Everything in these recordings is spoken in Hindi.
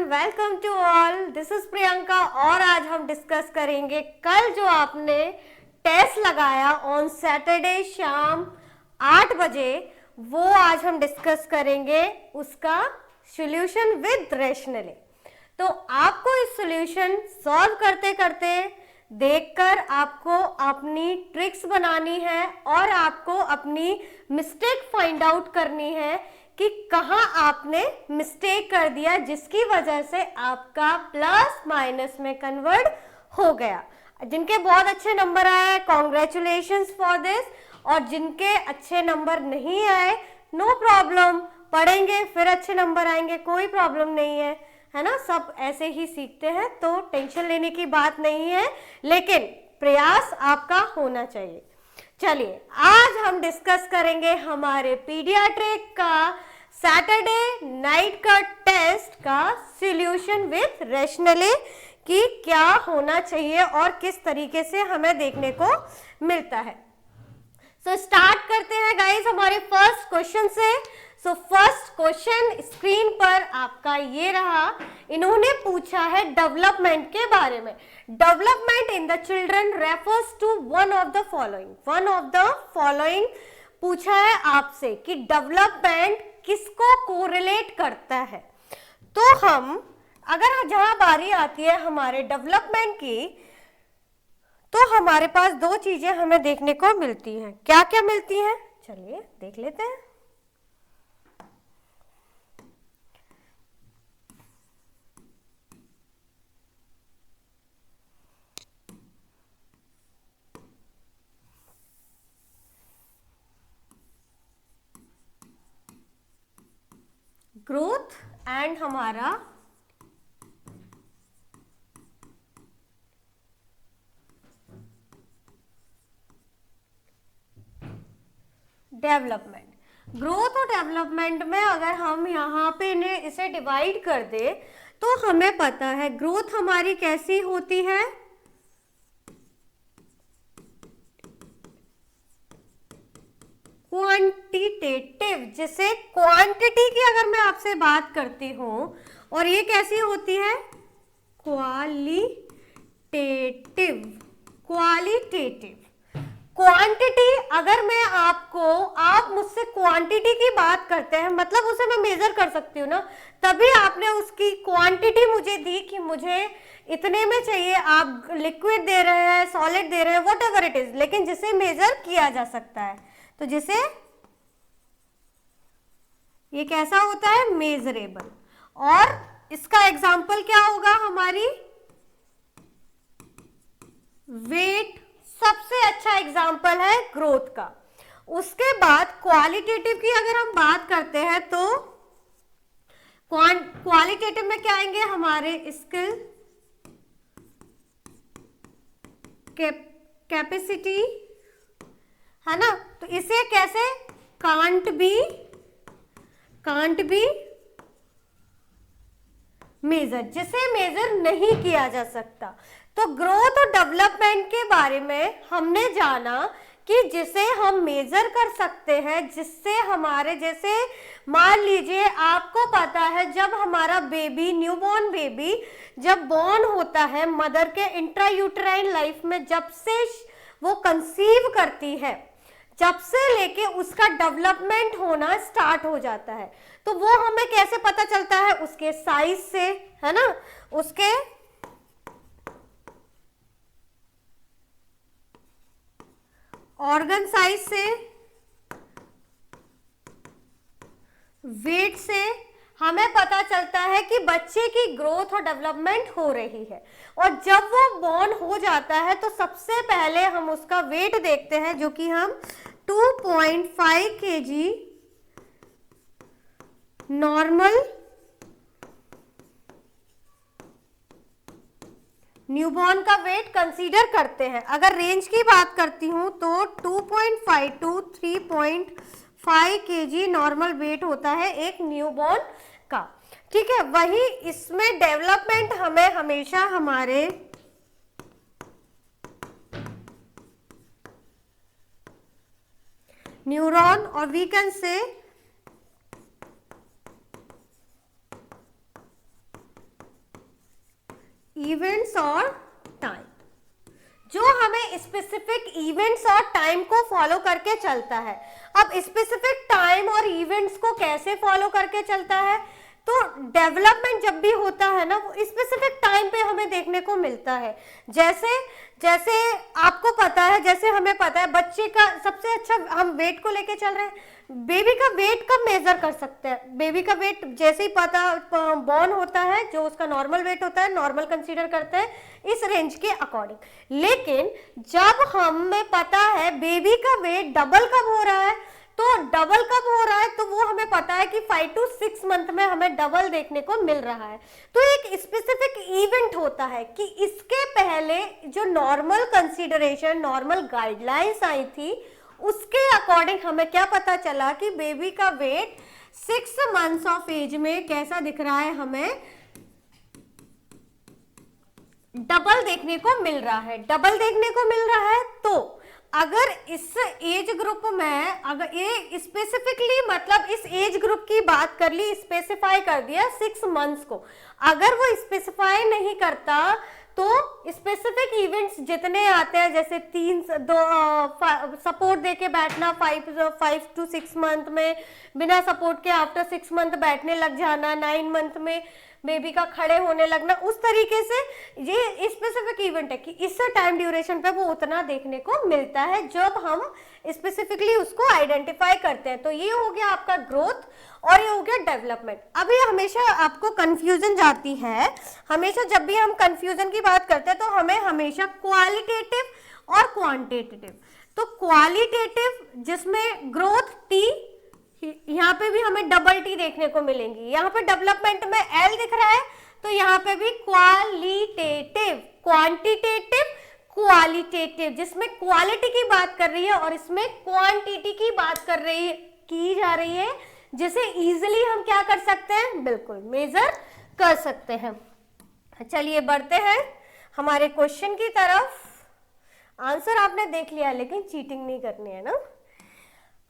Welcome to all, this is Priyanka. और आज हम डिस्कस करेंगे कल जो आपने टेस्ट लगाया ऑन सैटरडे शाम 8 बजे, वो आज हम डिस्कस करेंगे उसका सॉल्यूशन विद रैशनली। तो आपको इस सॉल्यूशन सॉल्व करते करते देखकर आपको अपनी ट्रिक्स बनानी है और आपको अपनी मिस्टेक फाइंड आउट करनी है कि कहाँ आपने मिस्टेक कर दिया जिसकी वजह से आपका प्लस माइनस में कन्वर्ट हो गया। जिनके बहुत अच्छे नंबर आए कॉन्ग्रेचुलेशंस फॉर दिस, और जिनके अच्छे नंबर नहीं आए नो प्रॉब्लम, पढ़ेंगे फिर अच्छे नंबर आएंगे, कोई प्रॉब्लम नहीं है ना। सब ऐसे ही सीखते हैं तो टेंशन लेने की बात नहीं है, लेकिन प्रयास आपका होना चाहिए। चलिए आज हम डिस्कस करेंगे हमारे पीडियाट्रिक का सैटरडे नाइट का टेस्ट का सॉल्यूशन विथ रैशनली कि क्या होना चाहिए और किस तरीके से हमें देखने को मिलता है। सो स्टार्ट करते हैं गाइस हमारे फर्स्ट क्वेश्चन से। सो फर्स्ट क्वेश्चन स्क्रीन पर आपका ये रहा। इन्होंने पूछा है डेवलपमेंट के बारे में। Development in the children refers to one of the following पूछा है आपसे कि डेवलपमेंट किसको कोरिलेट करता है। तो हम अगर जहां बारी आती है हमारे डेवलपमेंट की, तो हमारे पास दो चीजें हमें देखने को मिलती हैं। क्या क्या मिलती हैं चलिए देख लेते हैं। ग्रोथ एंड हमारा डेवलपमेंट। ग्रोथ और डेवलपमेंट में अगर हम यहाँ पे इसे डिवाइड कर दे तो हमें पता है ग्रोथ हमारी कैसी होती है, क्वांटिटेटिव। जिसे क्वांटिटी की अगर मैं आपसे बात करती हूं, और ये कैसी होती है क्वालिटेटिव। क्वांटिटी अगर मैं आप मुझसे क्वांटिटी की बात करते हैं, मतलब उसे मैं मेजर कर सकती हूँ ना, तभी आपने उसकी क्वांटिटी मुझे दी कि मुझे इतने में चाहिए। आप लिक्विड दे रहे हैं, सॉलिड दे रहे हैं, वॉट एवर इट इज, लेकिन जिसे मेजर किया जा सकता है, तो जिसे ये कैसा होता है मेजरेबल। और इसका एग्जाम्पल क्या होगा हमारी वेट, सबसे अच्छा एग्जाम्पल है ग्रोथ का। उसके बाद क्वालिटेटिव की अगर हम बात करते हैं तो क्वालिटेटिव में क्या आएंगे हमारे स्किल, कैपेसिटी, है ना। तो इसे कैसे कांट बी मेजर, जिसे मेजर नहीं किया जा सकता। तो ग्रोथ और डेवलपमेंट के बारे में हमने जाना कि जिसे हम मेजर कर सकते हैं, जिससे हमारे जैसे मान लीजिए आपको पता है जब हमारा बेबी, न्यूबॉर्न बेबी जब बॉर्न होता है मदर के इंट्रायूटेराइन लाइफ में, जब से वो कंसीव करती है, जब से लेके उसका डेवलपमेंट होना स्टार्ट हो जाता है, तो वो हमें कैसे पता चलता है उसके साइज से, है ना, उसके ऑर्गन साइज से, वेट से हमें पता चलता है कि बच्चे की ग्रोथ और डेवलपमेंट हो रही है। और जब वो बॉर्न हो जाता है तो सबसे पहले हम उसका वेट देखते हैं, जो कि हम 2.5 kg नॉर्मल न्यूबॉर्न का वेट कंसीडर करते हैं। अगर रेंज की बात करती हूं तो 2.5 to 3.5 kg नॉर्मल वेट होता है एक न्यूबॉर्न का, ठीक है। वही इसमें डेवलपमेंट हमें हमेशा हमारे न्यूरॉन और वी कैन से इवेंट्स और टाइम, जो हमें स्पेसिफिक इवेंट्स और टाइम को फॉलो करके चलता है। अब स्पेसिफिक टाइम और इवेंट्स को कैसे फॉलो करके चलता है, तो डेवलपमेंट जब भी होता है ना, वो स्पेसिफिक टाइम पे हमें देखने को मिलता है। जैसे जैसे आपको पता है, जैसे हमें पता है बच्चे का सबसे अच्छा, हम वेट को लेके चल रहे हैं, बेबी का वेट कब मेजर कर सकते हैं? बेबी का वेट जैसे ही पता बॉर्न होता है, जो उसका नॉर्मल वेट होता है, नॉर्मल कंसीडर करते हैं इस रेंज के अकॉर्डिंग। लेकिन जब हमें पता है बेबी का वेट डबल कब हो रहा है, तो डबल कब हो रहा है, तो वो हमें पता है कि 5 to 6 मंथ में हमें डबल देखने को मिल रहा है। तो एक स्पेसिफिक इवेंट होता है कि इसके पहले जो नॉर्मल कंसीडरेशन, नॉर्मल गाइडलाइंस आई थी, उसके अकॉर्डिंग हमें क्या पता चला कि बेबी का वेट 6 मंथ्स ऑफ एज में कैसा दिख रहा है, हमें डबल देखने को मिल रहा है, डबल देखने को मिल रहा है। तो अगर इस एज ग्रुप में, अगर ये स्पेसिफिकली मतलब इस एज ग्रुप की बात कर ली, स्पेसिफाई कर दिया 6 मंथ्स को, अगर वो स्पेसिफाई नहीं करता तो स्पेसिफिक इवेंट्स जितने आते हैं, जैसे 3 सपोर्ट देके बैठना 5 to 6 मंथ में, बिना सपोर्ट के आफ्टर 6 मंथ बैठने लग जाना, 9 मंथ में बेबी का खड़े होने लगना, उस तरीके से ये स्पेसिफिक इवेंट है कि इस टाइम ड्यूरेशन पे वो उतना देखने को मिलता है जब हम स्पेसिफिकली उसको आइडेंटिफाई करते हैं। तो ये हो गया आपका ग्रोथ और ये हो गया डेवलपमेंट। अब ये हमेशा आपको कंफ्यूजन जाती है, हमेशा जब भी हम कंफ्यूजन की बात करते हैं तो हमें हमेशा क्वालिटेटिव और क्वांटिटेटिव, तो क्वालिटेटिव जिसमें ग्रोथ टी, यहाँ पे भी हमें डबल टी देखने को मिलेंगी, यहाँ पे डेवलपमेंट में एल दिख रहा है, तो यहाँ पे भी क्वालिटेटिव, क्वांटिटेटिव, क्वालिटेटिव, जिसमें क्वालिटी की बात कर रही है और इसमें क्वांटिटी की बात कर रही की जा रही है, जिसे इजीली हम क्या कर सकते हैं, बिल्कुल मेजर कर सकते हैं। चलिए बढ़ते हैं हमारे क्वेश्चन की तरफ। आंसर आपने देख लिया, लेकिन चीटिंग नहीं करनी है ना।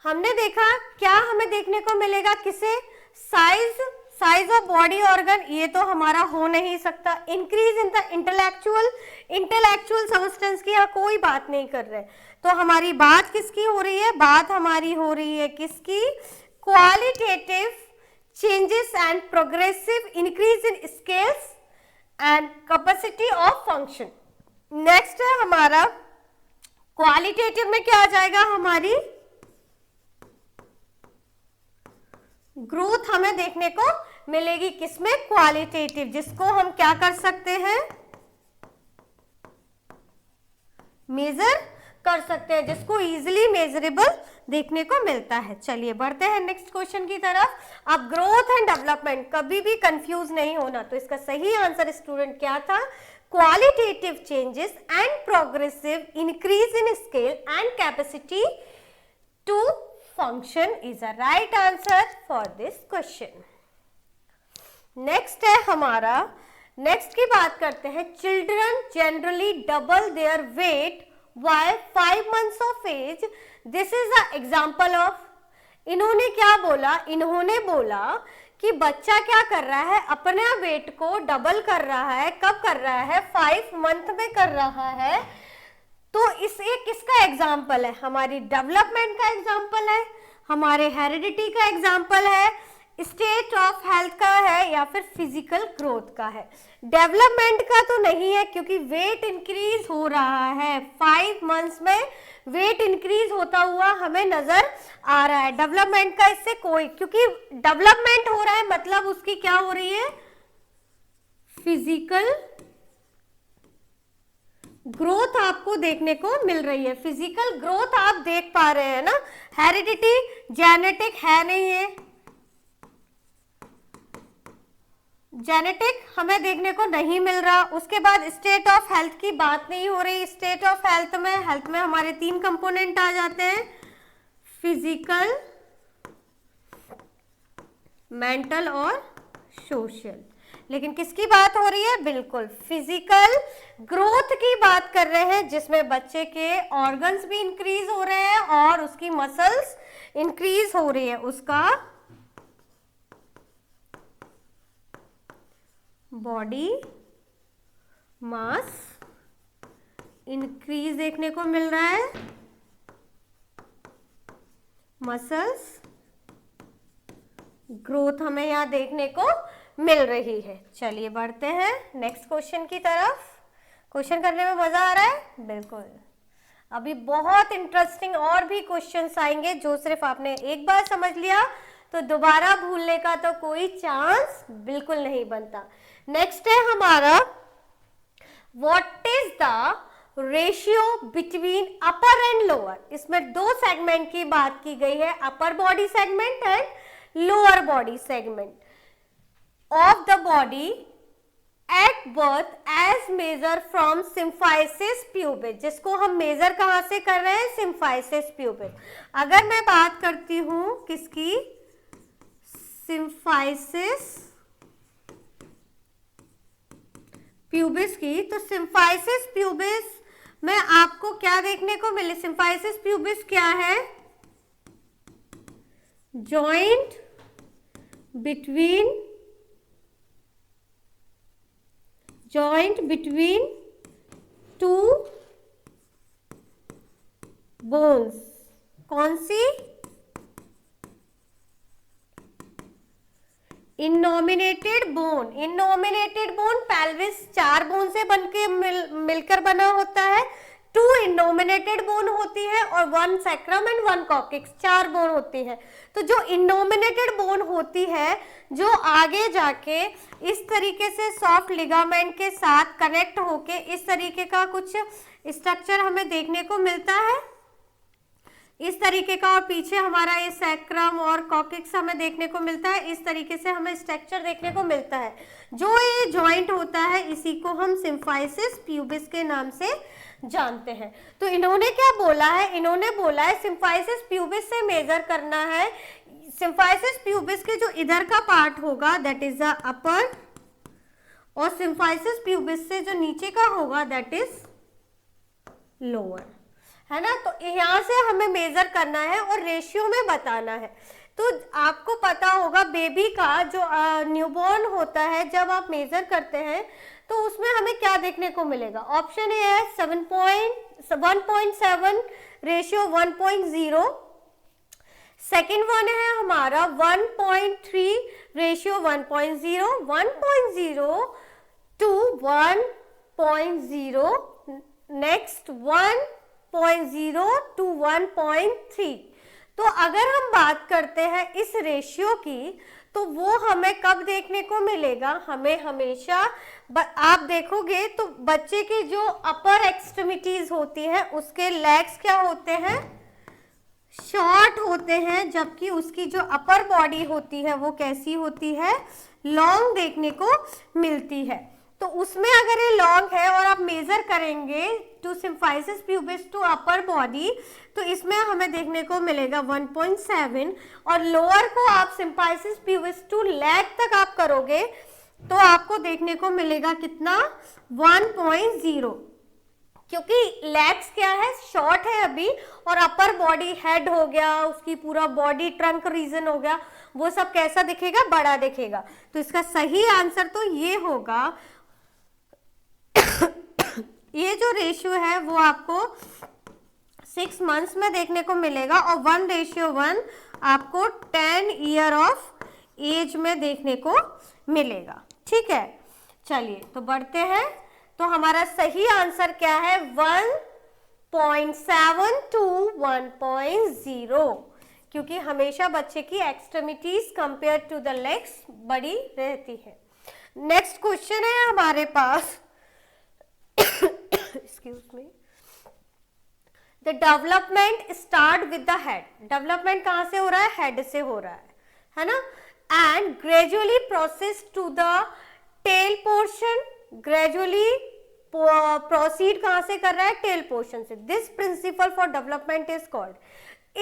हमने देखा क्या हमें देखने को मिलेगा, किसे, साइज ऑफ बॉडी ऑर्गन, ये तो हमारा हो नहीं सकता। Increase in the intellectual substance की यहाँ कोई बात नहीं कर रहे, तो हमारी बात किसकी हो रही है, बात हमारी हो रही है किसकी, qualitative changes and progressive increase in scales and capacity of function. Next है हमारा क्वालिटेटिव में क्या आ जाएगा, हमारी ग्रोथ हमें देखने को मिलेगी किसमें, क्वालिटेटिव, जिसको हम क्या कर सकते हैं, मेजर कर सकते हैं, जिसको इजीली मेजरेबल देखने को मिलता है। चलिए बढ़ते हैं नेक्स्ट क्वेश्चन की तरफ। अब ग्रोथ एंड डेवलपमेंट, कभी भी कंफ्यूज नहीं होना, तो इसका सही आंसर स्टूडेंट क्या था, qualitative changes and progressive increase in scale and capacity to function is a right answer for this question. Next है हमारा, next की बात करते हैं, children generally double their weight while 5 months of age. This is a example of, इन्होंने क्या बोला, इन्होंने बोला कि बच्चा क्या कर रहा है, अपने वेट को डबल कर रहा है, कब कर रहा है, 5 मंथ में कर रहा है। तो इस एक किसका एग्जाम्पल है, हमारी डेवलपमेंट का एग्जाम्पल है, हमारे हेरिडिटी का एग्जाम्पल है, स्टेट ऑफ हेल्थ का है, या फिर फिजिकल ग्रोथ का है। डेवलपमेंट का तो नहीं है क्योंकि वेट इंक्रीज हो रहा है, 5 मंथ्स में वेट इंक्रीज होता हुआ हमें नजर आ रहा है। डेवलपमेंट का इससे कोई, क्योंकि डेवलपमेंट हो रहा है मतलब उसकी क्या हो रही है, फिजिकल ग्रोथ आपको देखने को मिल रही है, फिजिकल ग्रोथ आप देख पा रहे हैं ना। हेरिडिटी जेनेटिक है नहीं है, जेनेटिक हमें देखने को नहीं मिल रहा। उसके बाद स्टेट ऑफ हेल्थ की बात नहीं हो रही, स्टेट ऑफ हेल्थ में हमारे 3 कंपोनेंट आ जाते हैं, फिजिकल, मेंटल और सोशल। लेकिन किसकी बात हो रही है, बिल्कुल फिजिकल ग्रोथ की बात कर रहे हैं, जिसमें बच्चे के ऑर्गन्स भी इंक्रीज हो रहे हैं और उसकी मसल्स इंक्रीज हो रही है, उसका बॉडी मास इंक्रीज देखने को मिल रहा है, मसल्स ग्रोथ हमें यहाँ देखने को मिल रही है। चलिए बढ़ते हैं नेक्स्ट क्वेश्चन की तरफ। क्वेश्चन करने में मजा आ रहा है? बिल्कुल। अभी बहुत इंटरेस्टिंग और भी क्वेश्चंस आएंगे जो सिर्फ आपने एक बार समझ लिया तो दोबारा भूलने का तो कोई चांस बिल्कुल नहीं बनता। नेक्स्ट है हमारा what is the ratio between upper and lower. इसमें दो सेगमेंट की बात की गई है, upper body segment and lower body segment of the body at birth as measure from symphysis pubis, जिसको हम मेजर कहां से कर रहे हैं? Symphysis pubis. अगर मैं बात करती हूं किसकी? सिम्फाइसिस प्यूबिस की, तो सिम्फाइसिस प्यूबिस में आपको क्या देखने को मिले? सिम्फाइसिस प्यूबिस क्या है? Joint between two bones. कौन सी? इनोमिनेटेड बोन। इनोमिनेटेड बोन पेल्विस 4 बोन से बनके मिलकर बना होता है, 2 इनोमिनेटेड बोन होती है और 1 सैक्रम एंड 1 कॉक्सिक्स, 4 बोन होती है। तो जो इनोमिनेटेड बोन होती है जो आगे जाके इस तरीके से सॉफ्ट लिगामेंट के साथ कनेक्ट होके इस तरीके का कुछ स्ट्रक्चर हमें देखने को मिलता है, इस तरीके का, और पीछे हमारा ये सैक्रम और कॉक्सिक्स हमें देखने को मिलता है। इस तरीके से हमें स्ट्रक्चर देखने को मिलता है। जो ये जॉइंट होता है इसी को हम सिम्फाइसिस प्यूबिस के नाम से जानते हैं। तो इन्होंने क्या बोला है? इन्होंने बोला है सिम्फाइसिस प्यूबिस से मेजर करना है। सिम्फाइसिस प्यूबिस के जो इधर का पार्ट होगा दैट इज द अपर, और सिम्फाइसिस प्यूबिस से जो नीचे का होगा दैट इज लोअर, है ना। तो यहाँ से हमें मेजर करना है और रेशियो में बताना है। तो आपको पता होगा बेबी का जो न्यूबॉर्न होता है जब आप मेजर करते हैं तो उसमें हमें क्या देखने को मिलेगा? ऑप्शन ए है 1.7 रेशियो 1.0, सेकेंड वन है हमारा 1.3 रेशियो 1.0, 1.0 to 1.0, नेक्स्ट 1.0 to 1.3। तो अगर हम बात करते हैं इस रेशियो की तो वो हमें कब देखने को मिलेगा? हमें हमेशा आप देखोगे तो बच्चे की जो अपर एक्सट्रीमिटीज होती है उसके लेग्स क्या होते हैं? शॉर्ट होते हैं, जबकि उसकी जो अपर बॉडी होती है वो कैसी होती है? लॉन्ग देखने को मिलती है। तो उसमें अगर ये लॉन्ग है और आप मेजर करेंगे to symphysis pubis to upper body तो इसमें हमें देखने को मिलेगा 1.7, और लोअर को आप सिम्फाइसिस प्यूबिस टू लेग तक आप करोगे तो आपको देखने को मिलेगा कितना? 1.0, क्योंकि लेग्स क्या है? शॉर्ट है अभी, और अपर बॉडी हेड हो गया, उसकी पूरा बॉडी ट्रंक रीजन हो गया, वो सब कैसा दिखेगा? बड़ा दिखेगा। तो इसका सही आंसर तो ये होगा। ये जो रेशियो है वो आपको 6 मंथ्स में देखने को मिलेगा और 1:1 आपको 10 ईयर ऑफ एज में देखने को मिलेगा। ठीक है, चलिए तो बढ़ते हैं। तो हमारा सही आंसर क्या है? 1.7 to 1.0, क्योंकि हमेशा बच्चे की extremities compared to the legs बड़ी रहती है। नेक्स्ट क्वेश्चन है हमारे पास, excuse me, the development start with the head. Development कहां से हो रहा है? हेड से हो रहा है ना। And gradually process to the tail portion, gradually proceed कहां से कर रहा है? टेल पोर्शन से। This principle for development is called,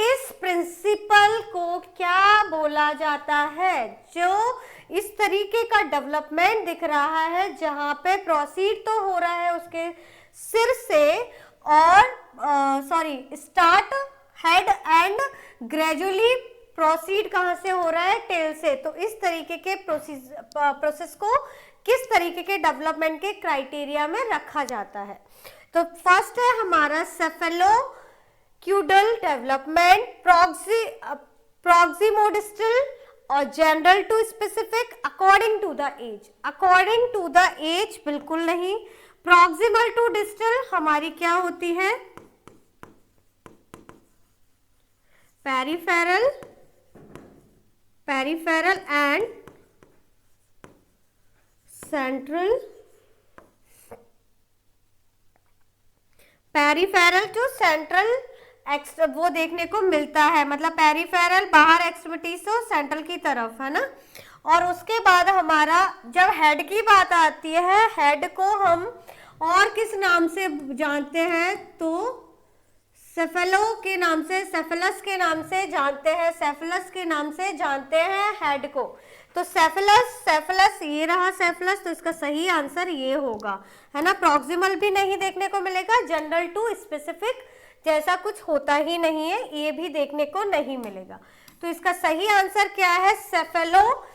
इस प्रिंसिपल को क्या बोला जाता है? जो इस तरीके का डेवलपमेंट दिख रहा है जहां पे प्रोसीड तो हो रहा है उसके सिर से और start head and gradually proceed कहां से हो रहा है? टेल से। तो इस तरीके के प्रोसेस को किस तरीके के डेवलपमेंट के क्राइटेरिया में रखा जाता है। तो फर्स्ट है हमारा सेफेलोक्यूडल डेवलपमेंट, प्रॉक्सिमोडिस्टल और general to specific according to the age. According to the age बिल्कुल नहीं। प्रॉक्सिमल टू डिस्टल हमारी क्या होती है, peripheral and central, peripheral to central वो देखने को मिलता है, मतलब पेरिफेरल बाहर एक्सट्रीमिटी से सेंट्रल की तरफ, है ना। और उसके बाद हमारा जब हेड की बात आती है, हेड को हम और किस नाम से जानते हैं, तो सेफेलो के नाम से, सेफेलस के नाम से जानते हैं, सेफेलस के नाम से जानते हैं हेड को। तो सेफेलस ये रहा सेफेलस, तो इसका सही आंसर ये होगा, है ना। प्रॉक्सिमल भी नहीं देखने को मिलेगा, जनरल टू स्पेसिफिक जैसा कुछ होता ही नहीं है, ये भी देखने को नहीं मिलेगा। तो इसका सही आंसर क्या है, cephalocaudal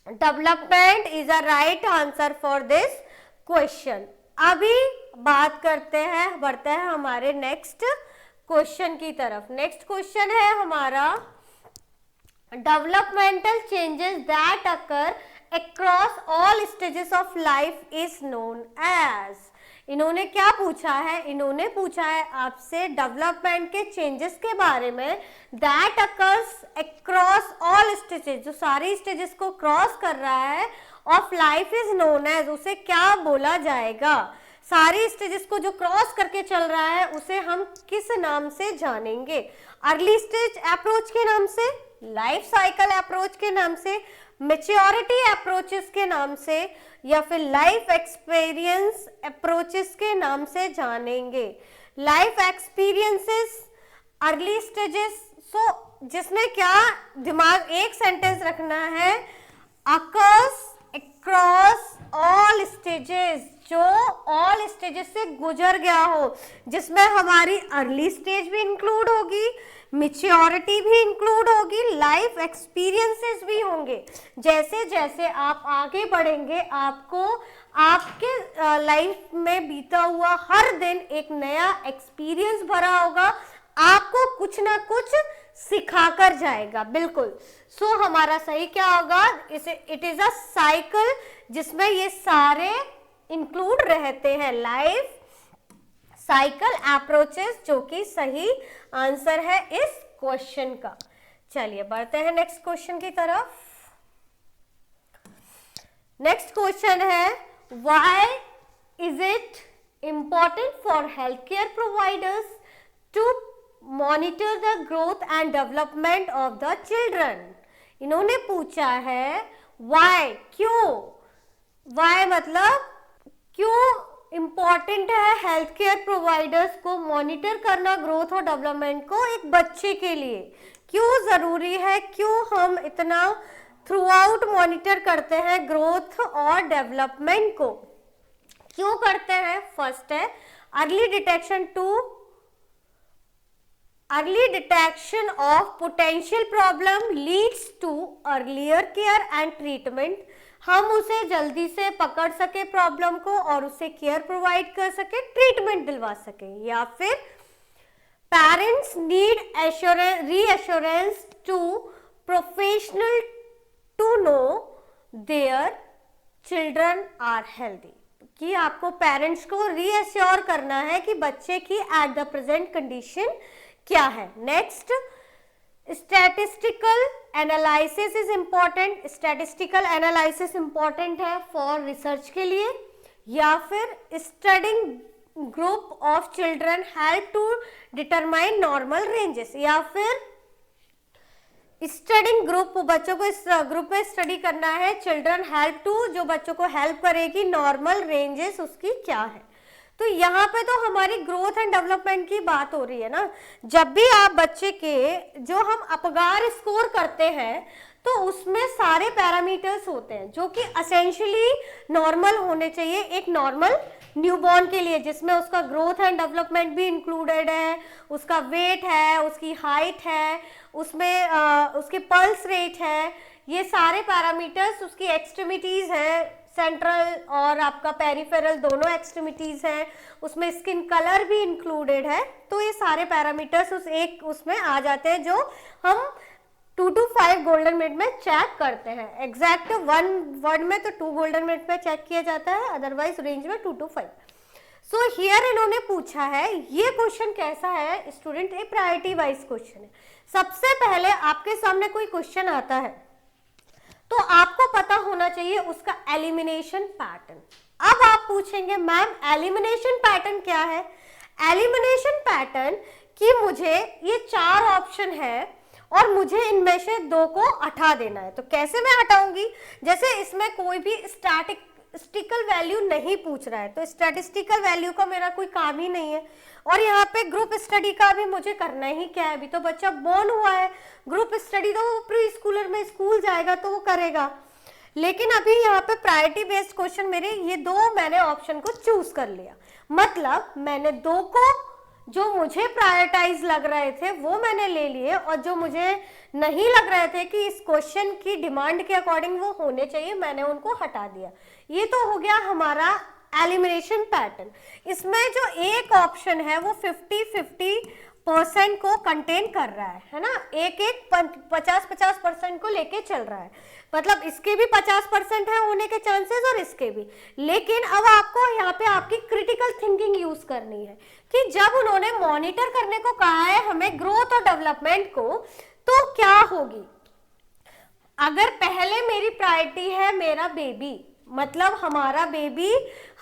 development is a right answer for this question. अभी बात करते हैं, बढ़ते हैं हमारे नेक्स्ट क्वेश्चन की तरफ। नेक्स्ट क्वेश्चन है हमारा developmental changes that occur across all stages of life is known as. इन्होंने क्या पूछा है, इन्होंने पूछा है आपसे डेवलपमेंट के चेंजेस के बारे में, that occurs across all stages, जो सारी स्टेजेस को क्रॉस कर रहा है, of life is known as, उसे क्या बोला जाएगा। सारी स्टेजेस को जो क्रॉस करके चल रहा है उसे हम किस नाम से जानेंगे, अर्ली स्टेज अप्रोच के नाम से, लाइफ साइकिल अप्रोच के नाम से, मैच्योरिटी अप्रोचेस के नाम से, या फिर लाइफ एक्सपीरियंस अप्रोचेस के नाम से जानेंगे। लाइफ एक्सपीरियंसेस, अर्ली स्टेजेस, सो जिसमें क्या दिमाग एक सेंटेंस रखना है, अकर्स अक्रॉस ऑल स्टेजेस, जो ऑल स्टेजेस से गुजर गया हो, जिसमें हमारी अर्ली स्टेज भी इंक्लूड होगी, मैच्योरिटी भी इंक्लूड होगी, लाइफ एक्सपीरियंसेस भी होंगे। जैसे जैसे आप आगे बढ़ेंगे, आपको आपके लाइफ में बीता हुआ हर दिन एक नया एक्सपीरियंस भरा होगा, आपको कुछ ना कुछ सिखाकर जाएगा। बिल्कुल। सो हमारा सही क्या होगा, इसे इट इज अ साइकिल जिसमें ये सारे इंक्लूड रहते हैं, लाइफ साइकिल अप्रोचेस, जो कि सही आंसर है इस क्वेश्चन का। चलिए बढ़ते हैं नेक्स्ट क्वेश्चन की तरफ। नेक्स्ट क्वेश्चन है, why is it important for health care providers to monitor the growth and development of the children. इन्होंने पूछा है व्हाई, क्यों, व्हाई मतलब क्यों इंपॉर्टेंट है हेल्थ केयर प्रोवाइडर्स को मॉनिटर करना ग्रोथ और डेवलपमेंट को एक बच्चे के लिए, क्यों जरूरी है, क्यों हम इतना थ्रू आउट मॉनिटर करते हैं ग्रोथ और डेवलपमेंट को, क्यों करते हैं। फर्स्ट है early detection of potential problem leads to earlier care and treatment, हम उसे जल्दी से पकड़ सके प्रॉब्लम को और उसे केयर प्रोवाइड कर सके, ट्रीटमेंट दिलवा सके। या फिर parents need reassurance to professional to know their children are healthy, कि आपको पेरेंट्स को रीअश्योर करना है कि बच्चे की एट द प्रेजेंट कंडीशन क्या है। Next, statistical analysis is important, statistical analysis important है फॉर रिसर्च के लिए। या फिर studying group of children help to determine normal ranges, या फिर स्टडिंग ग्रुप, बच्चों को इस ग्रुप में स्टडी करना है, चिल्ड्रन हेल्प टू, जो बच्चों को हेल्प करेगी नॉर्मल रेंजेस उसकी क्या है। तो यहाँ पे तो हमारी ग्रोथ एंड डेवलपमेंट की बात हो रही है ना। जब भी आप बच्चे के जो हम अपगार स्कोर करते हैं तो उसमें सारे पैरामीटर्स होते हैं जो कि असेंशियली नॉर्मल होने चाहिए एक नॉर्मल न्यूबॉर्न के लिए, जिसमें उसका ग्रोथ एंड डेवलपमेंट भी इंक्लूडेड है, उसका वेट है, उसकी हाइट है, उसमें उसकी पल्स रेट है, ये सारे पैरामीटर्स उसकी एक्सट्रीमिटीज हैं, सेंट्रल और आपका पेरिफेरल दोनों एक्सट्रीमिटीज हैं, उसमें स्किन कलर भी इंक्लूडेड है। तो ये सारे पैरामीटर्स उसमें आ जाते हैं जो हम 2 to 5 गोल्डन मिनट में चेक करते हैं। एग्जैक्ट 1 वर्ड में तो 2 गोल्डन मिनट में चेक किया जाता है, अदरवाइज रेंज में 2 to 5। सो हियर इन्होंने पूछा है, ये क्वेश्चन कैसा है स्टूडेंट, ये प्रायोरिटी वाइज क्वेश्चन है। सबसे पहले आपके सामने कोई क्वेश्चन आता है तो आपको पता होना चाहिए उसका एलिमिनेशन पैटर्न। अब आप पूछेंगे मैम एलिमिनेशन पैटर्न क्या है? एलिमिनेशन पैटर्न कि मुझे ये 4 ऑप्शन है और मुझे इनमें से 2 को हटा देना है। तो कैसे मैं हटाऊंगी? जैसे इसमें कोई भी स्टैटिस्टिकल वैल्यू नहीं पूछ रहा है, तो स्टैटिस्टिकल वैल्यू का मेरा कोई काम ही नहीं है। और यहाँ पे ग्रुप स्टडी का भी मुझे करना ही क्या है, अभी तो बच्चा बोर्न हुआ है, ग्रुप स्टडी तो वो प्री स्कूलर में स्कूल जाएगा तो वो करेगा। लेकिन अभी यहाँ पे प्रायोरिटी बेस्ड क्वेश्चन मेरे ये 2 मैंने ऑप्शन को चूज कर लिया, मतलब मैंने 2 को जो मुझे प्रायोरिटाइज लग रहे थे वो मैंने ले लिए, और जो मुझे नहीं लग रहे थे कि इस क्वेश्चन की डिमांड के अकॉर्डिंग वो होने चाहिए, मैंने उनको हटा दिया। ये तो हो गया हमारा एलिमिनेशन पैटर्न। इसमें जो एक ऑप्शन है वो 50-50% को कंटेन कर रहा है ना, एक 50-50% को लेके चल रहा है, मतलब इसके भी 50% है होने के चांसेस और इसके भी। लेकिन अब आपको यहाँ पे आपकी क्रिटिकल थिंकिंग यूज करनी है कि जब उन्होंने मॉनिटर करने को कहा है हमें ग्रोथ और डेवलपमेंट को, तो क्या होगी? अगर पहले मेरी प्रायोरिटी है मेरा बेबी, मतलब हमारा बेबी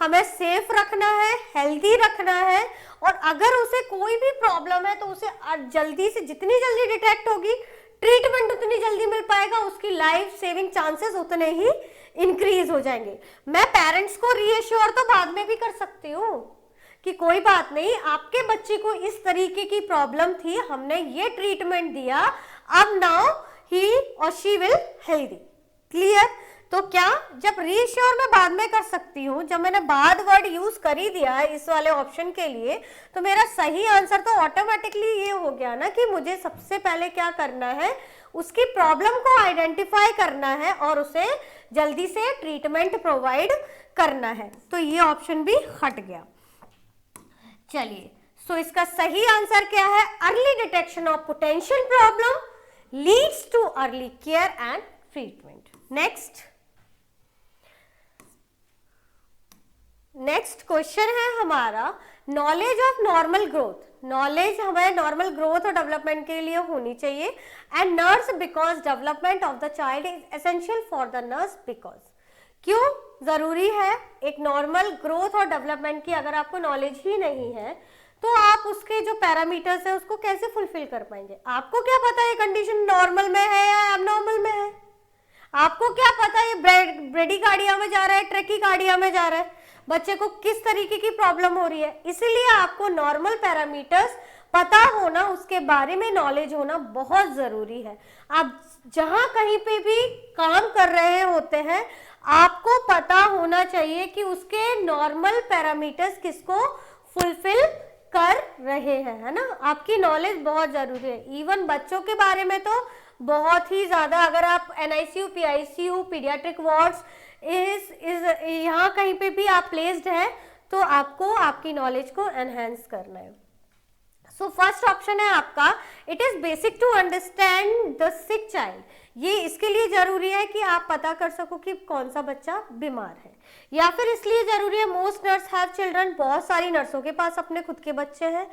हमें सेफ रखना है, हेल्दी रखना है, और अगर उसे कोई भी प्रॉब्लम है तो उसे जल्दी से जितनी जल्दी डिटेक्ट होगी, ट्रीटमेंट उतनी जल्दी मिल पाएगा, उसकी लाइफ सेविंग चांसेस उतने ही इंक्रीज हो जाएंगे। मैं पेरेंट्स को रीअश्योर तो बाद में भी कर सकती हूँ कि कोई बात नहीं, आपके बच्चे को इस तरीके की प्रॉब्लम थी, हमने ये ट्रीटमेंट दिया, अब नाउ ही और शी विल हेल्दी। क्लियर? तो क्या जब रीश्योर मैं बाद में कर सकती हूँ, जब मैंने बाद वर्ड यूज कर ही दिया है इस वाले ऑप्शन के लिए, तो मेरा सही आंसर तो ऑटोमेटिकली ये हो गया ना कि मुझे सबसे पहले क्या करना है, उसकी प्रॉब्लम को आइडेंटिफाई करना है और उसे जल्दी से ट्रीटमेंट प्रोवाइड करना है। तो ये ऑप्शन भी हट गया। चलिए, सो इसका सही आंसर क्या है? Early detection of potential problem leads too early care and treatment. Next question है हमारा knowledge of normal growth. Knowledge हमें नॉर्मल ग्रोथ और डेवलपमेंट के लिए होनी चाहिए। And nurse because development of the child is essential for the nurse because. क्यों जरूरी है? एक नॉर्मल ग्रोथ और डेवलपमेंट की अगर आपको नॉलेज ही नहीं है तो आप उसके जो पैरामीटर्स है उसको कैसे फुलफिल कर पाएंगे? आपको क्या पता ये कंडीशन नॉर्मल में है या एबनॉर्मल में है? आपको क्या पता ये ब्रेडिकार्डिया में जा रहा है, ट्रैकिकार्डिया में जा रहा है, बच्चे को किस तरीके की प्रॉब्लम हो रही है? इसीलिए आपको नॉर्मल पैरामीटर्स पता होना, उसके बारे में नॉलेज होना बहुत जरूरी है। आप जहां कहीं पे भी काम कर रहे होते हैं आपको पता होना चाहिए कि उसके नॉर्मल पैरामीटर्स किसको फुलफिल कर रहे हैं, है ना? आपकी नॉलेज बहुत जरूरी है। इवन बच्चों के बारे में तो बहुत ही ज्यादा, अगर आप NICU, PICU, पीडियाट्रिक वार्ड्स यहाँ कहीं पे भी आप प्लेस्ड है तो आपको आपकी नॉलेज को एनहेंस करना है। सो फर्स्ट ऑप्शन है आपका, it is basic to understand the sick child. ये इसके लिए जरूरी है कि आप पता कर सको कि कौन सा बच्चा बीमार है, या फिर इसलिए जरूरी है मोस्ट नर्स हैव चिल्ड्रन, बहुत सारी नर्सों के पास अपने खुद के बच्चे हैं,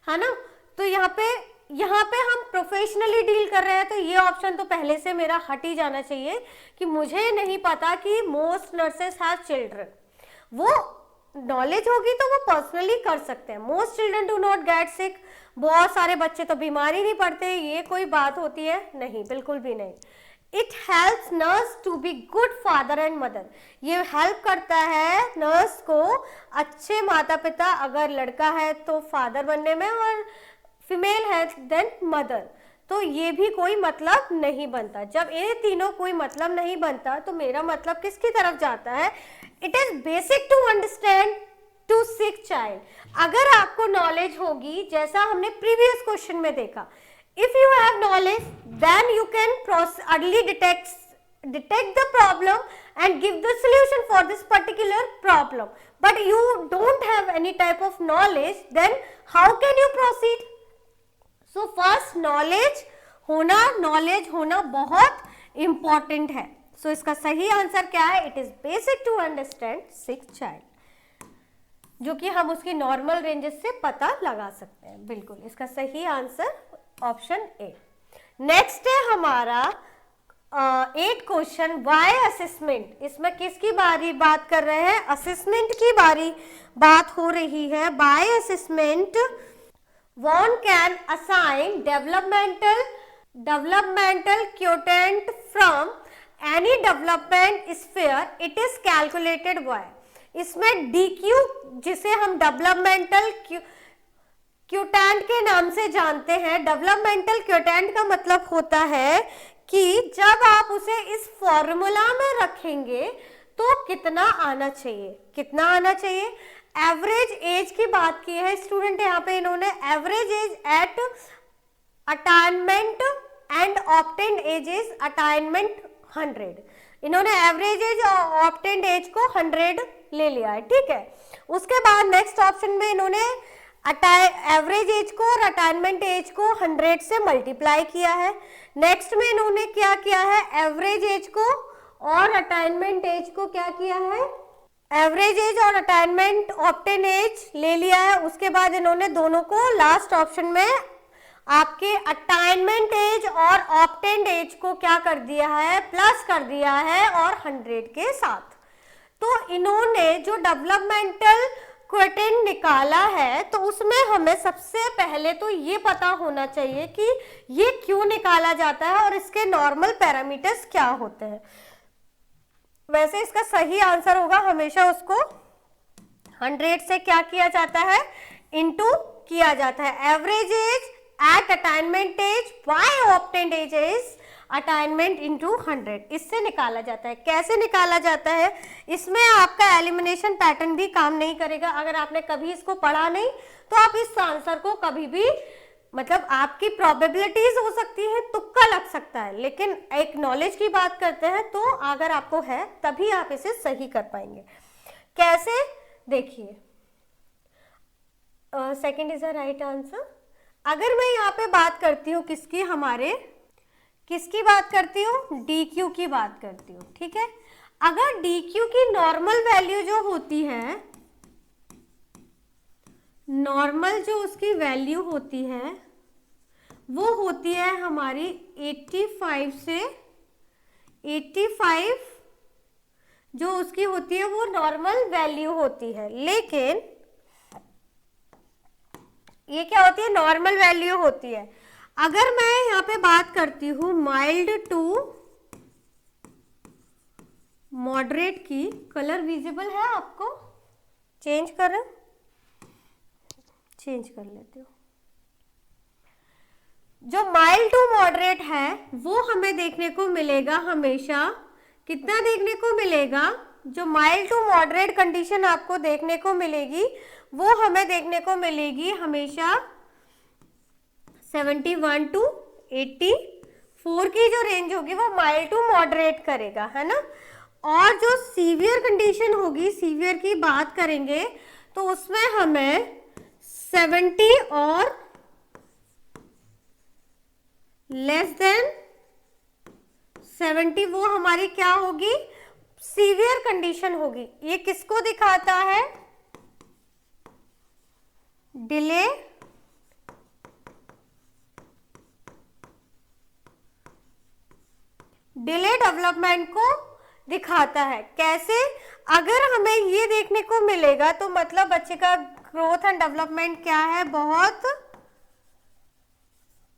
है ना? तो यहाँ पे हम प्रोफेशनली डील कर रहे हैं तो ये ऑप्शन तो पहले से मेरा हट ही जाना चाहिए कि मुझे नहीं पता कि मोस्ट नर्सेस हैव चिल्ड्रन। वो नॉलेज होगी तो वो पर्सनली कर सकते हैं। Most children do not get sick, बहुत सारे बच्चे तो बीमार ही नहीं पड़ते, ये कोई बात होती है? नहीं, बिल्कुल भी नहीं। It helps nurse to be good father and mother, ये हेल्प करता है नर्स को अच्छे माता पिता, अगर लड़का है तो फादर बनने में और फीमेल है देन मदर। तो ये भी कोई मतलब नहीं बनता। जब ये तीनों कोई मतलब नहीं बनता तो मेरा मतलब किसकी तरफ जाता है? It is basic to understand to sick child. अगर आपको नॉलेज होगी, जैसा हमने प्रीवियस क्वेश्चन में देखा, if you have knowledge then you can early detect detect the problem and give the solution for this particular problem, but you don't have any type of knowledge, then how can you proceed? So first knowledge होना बहुत important है. So इसका सही आंसर क्या है? It is basic to understand sick child, जो कि हम उसकी नॉर्मल रेंजेस से पता लगा सकते हैं. बिल्कुल इसका सही आंसर ऑप्शन ए. नेक्स्ट है हमारा 8 क्वेश्चन, वाई असेसमेंट. इसमें किसकी बारी बात कर रहे हैं? असेसमेंट की बारी बात हो रही है. By assessment one can assign developmental quotient from any development sphere. It is calculated by. इसमें DQ जिसे हम डेवलपमेंटल क्यूटेंट के नाम से जानते हैं. डेवलपमेंटल क्यूटेंट का मतलब होता है कि जब आप उसे इस फॉर्मूला में रखेंगे तो कितना आना चाहिए. एवरेज एज की बात की है स्टूडेंट. यहाँ पे इन्होंने average age at attainment and obtained age is attainment 100. इन्होंने एवरेज एज और ऑब्टेन्ड एज को 100 ले लिया है. ठीक है. उसके बाद नेक्स्ट ऑप्शन में इन्होंने एवरेज एज को और अटाइनमेंट एज को 100 से मल्टीप्लाई किया है. नेक्स्ट में इन्होंने क्या किया है? एवरेज एज को और अटाइनमेंट एज को क्या किया है? एवरेज एज और अटाइनमेंट ऑब्टेन एज ले लिया है. उसके बाद इन्होंने दोनों को लास्ट ऑप्शन में आपके अटाइनमेंट एज और ऑब्टेन्ड एज को क्या कर दिया है? प्लस कर दिया है और 100 के साथ. तो इन्होंने जो डेवलपमेंटल क्वोटिएंट निकाला है तो उसमें हमें सबसे पहले तो ये पता होना चाहिए कि ये क्यों निकाला जाता है और इसके नॉर्मल पैरामीटर्स क्या होते हैं. वैसे इसका सही आंसर होगा हमेशा उसको 100 से क्या किया जाता है? इनटू किया जाता है. Average age at attainment age by obtained age is attainment into 100. इससे निकाला जाता है. कैसे निकाला जाता है? इसमें आपका एलिमिनेशन पैटर्न भी काम नहीं करेगा. अगर आपने कभी इसको पढ़ा नहीं तो आप इस आंसर को कभी भी मतलब आपकी प्रोबेबिलिटीज हो सकती है, तुक्का लग सकता है, लेकिन एक नॉलेज की बात करते हैं तो अगर आपको है तभी आप इसे सही कर पाएंगे. कैसे? देखिए, second is the right answer. अगर मैं यहाँ पे बात करती हूँ किसकी बात करती हूँ? DQ की बात करती हूँ. ठीक है. अगर DQ की नॉर्मल वैल्यू जो होती है, नॉर्मल जो उसकी वैल्यू होती है वो होती है हमारी 85 से 85 जो उसकी होती है वो नॉर्मल वैल्यू होती है. लेकिन ये क्या होती है? नॉर्मल वैल्यू होती है. अगर मैं यहाँ पे बात करती हूँ माइल्ड टू मॉडरेट की, कलर विजिबल है आपको? चेंज कर लेती हूँ. जो माइल्ड टू मॉडरेट है वो हमें देखने को मिलेगा हमेशा. कितना देखने को मिलेगा? जो माइल्ड टू मॉडरेट कंडीशन आपको देखने को मिलेगी वो हमें देखने को मिलेगी हमेशा 71 टू 84 की जो रेंज होगी वो माइल्ड टू मॉडरेट करेगा, है ना. और जो सीवियर कंडीशन होगी, सीवियर की बात करेंगे तो उसमें हमें 70 और लेस देन 70 वो हमारी क्या होगी? सीवियर कंडीशन होगी. ये किसको दिखाता है? डिले डेवलपमेंट को दिखाता है. कैसे? अगर हमें ये देखने को मिलेगा तो मतलब बच्चे का ग्रोथ एंड डेवलपमेंट क्या है? बहुत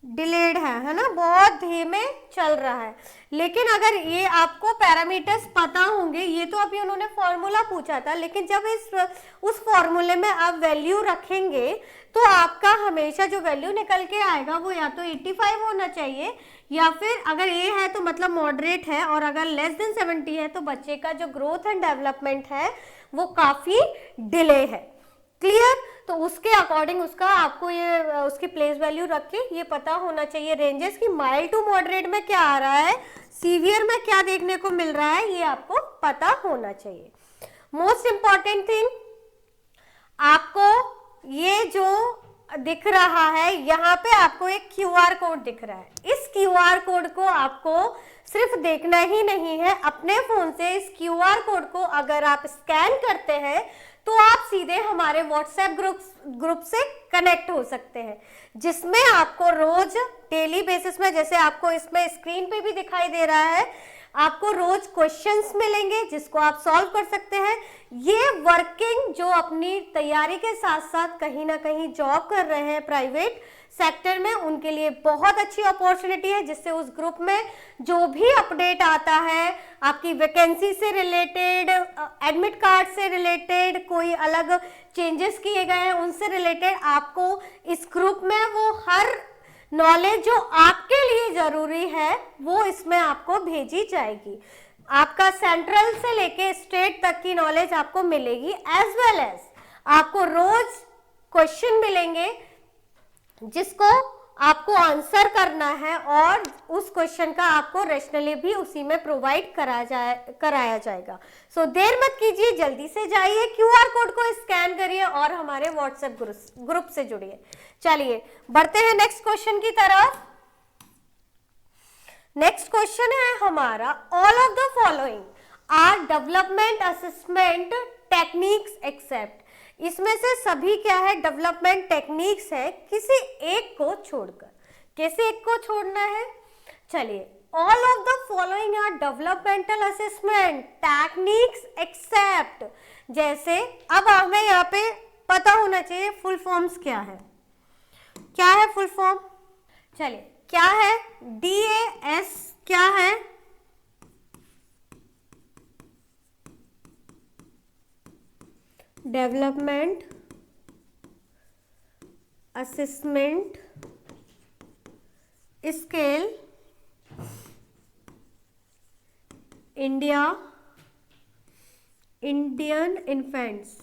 डिलेड है ना, बहुत धीमे चल रहा है. लेकिन अगर ये आपको पैरामीटर्स पता होंगे, ये तो अभी उन्होंने फॉर्मूला पूछा था, लेकिन जब उस फॉर्मूले में आप वैल्यू रखेंगे तो आपका हमेशा जो वैल्यू निकल के आएगा वो या तो 85 होना चाहिए या फिर अगर ये है तो मतलब मॉडरेट है, और अगर लेस देन 70 है तो बच्चे का जो ग्रोथ एंड डेवलपमेंट है वो काफी डिले है. क्लियर? तो उसके अकॉर्डिंग उसका आपको ये उसकी प्लेस वैल्यू रख के ये पता होना चाहिए रेंजेस की माइल्ड टू मॉडरेट में क्या आ रहा है, सीवियर में क्या देखने को मिल रहा है, ये आपको पता होना चाहिए। मोस्ट इंपॉर्टेंट थिंग, आपको ये जो दिख रहा है यहाँ पे आपको एक क्यूआर कोड दिख रहा है। इस क्यूआर कोड को आपको सिर्फ देखना ही नहीं है, अपने फोन से इस क्यूआर कोड को अगर आप स्कैन करते हैं तो आप सीधे हमारे व्हाट्सएप ग्रुप से कनेक्ट हो सकते हैं, जिसमें आपको रोज डेली बेसिस में, जैसे आपको इसमें स्क्रीन पे भी दिखाई दे रहा है, आपको रोज क्वेश्चंस मिलेंगे जिसको आप सॉल्व कर सकते हैं। ये वर्किंग जो अपनी तैयारी के साथ साथ कहीं ना कहीं जॉब कर रहे हैं प्राइवेट सेक्टर में, उनके लिए बहुत अच्छी अपॉर्चुनिटी है, जिससे उस ग्रुप में जो भी अपडेट आता है आपकी वैकेंसी से रिलेटेड, एडमिट कार्ड से रिलेटेड, कोई अलग चेंजेस किए गए हैं उनसे रिलेटेड, आपको इस ग्रुप में वो हर नॉलेज जो आपके लिए जरूरी है वो इसमें आपको भेजी जाएगी। आपका सेंट्रल से लेके स्टेट तक की नॉलेज आपको मिलेगी, एज वेल एज आपको रोज क्वेश्चन मिलेंगे जिसको आपको आंसर करना है, और उस क्वेश्चन का आपको रैशनली भी उसी में प्रोवाइड कराया जाएगा। सो देर मत कीजिए, जल्दी से जाइए, क्यूआर कोड को स्कैन करिए और हमारे व्हाट्सएप ग्रुप से जुड़िए। चलिए बढ़ते हैं नेक्स्ट क्वेश्चन की तरफ। नेक्स्ट क्वेश्चन है हमारा, all of the following are development assessment techniques except. इसमें से सभी क्या है, डेवलपमेंट टेक्निक्स है, किसी एक को छोड़कर। किसी एक को छोड़ना है। चलिए, all of the following are developmental assessment techniques except, जैसे अब हमें यहाँ पे पता होना चाहिए फुल फॉर्म्स क्या है। क्या है फुल फॉर्म? चलिए, क्या है DAS, क्या है development assessment scale Indian infants.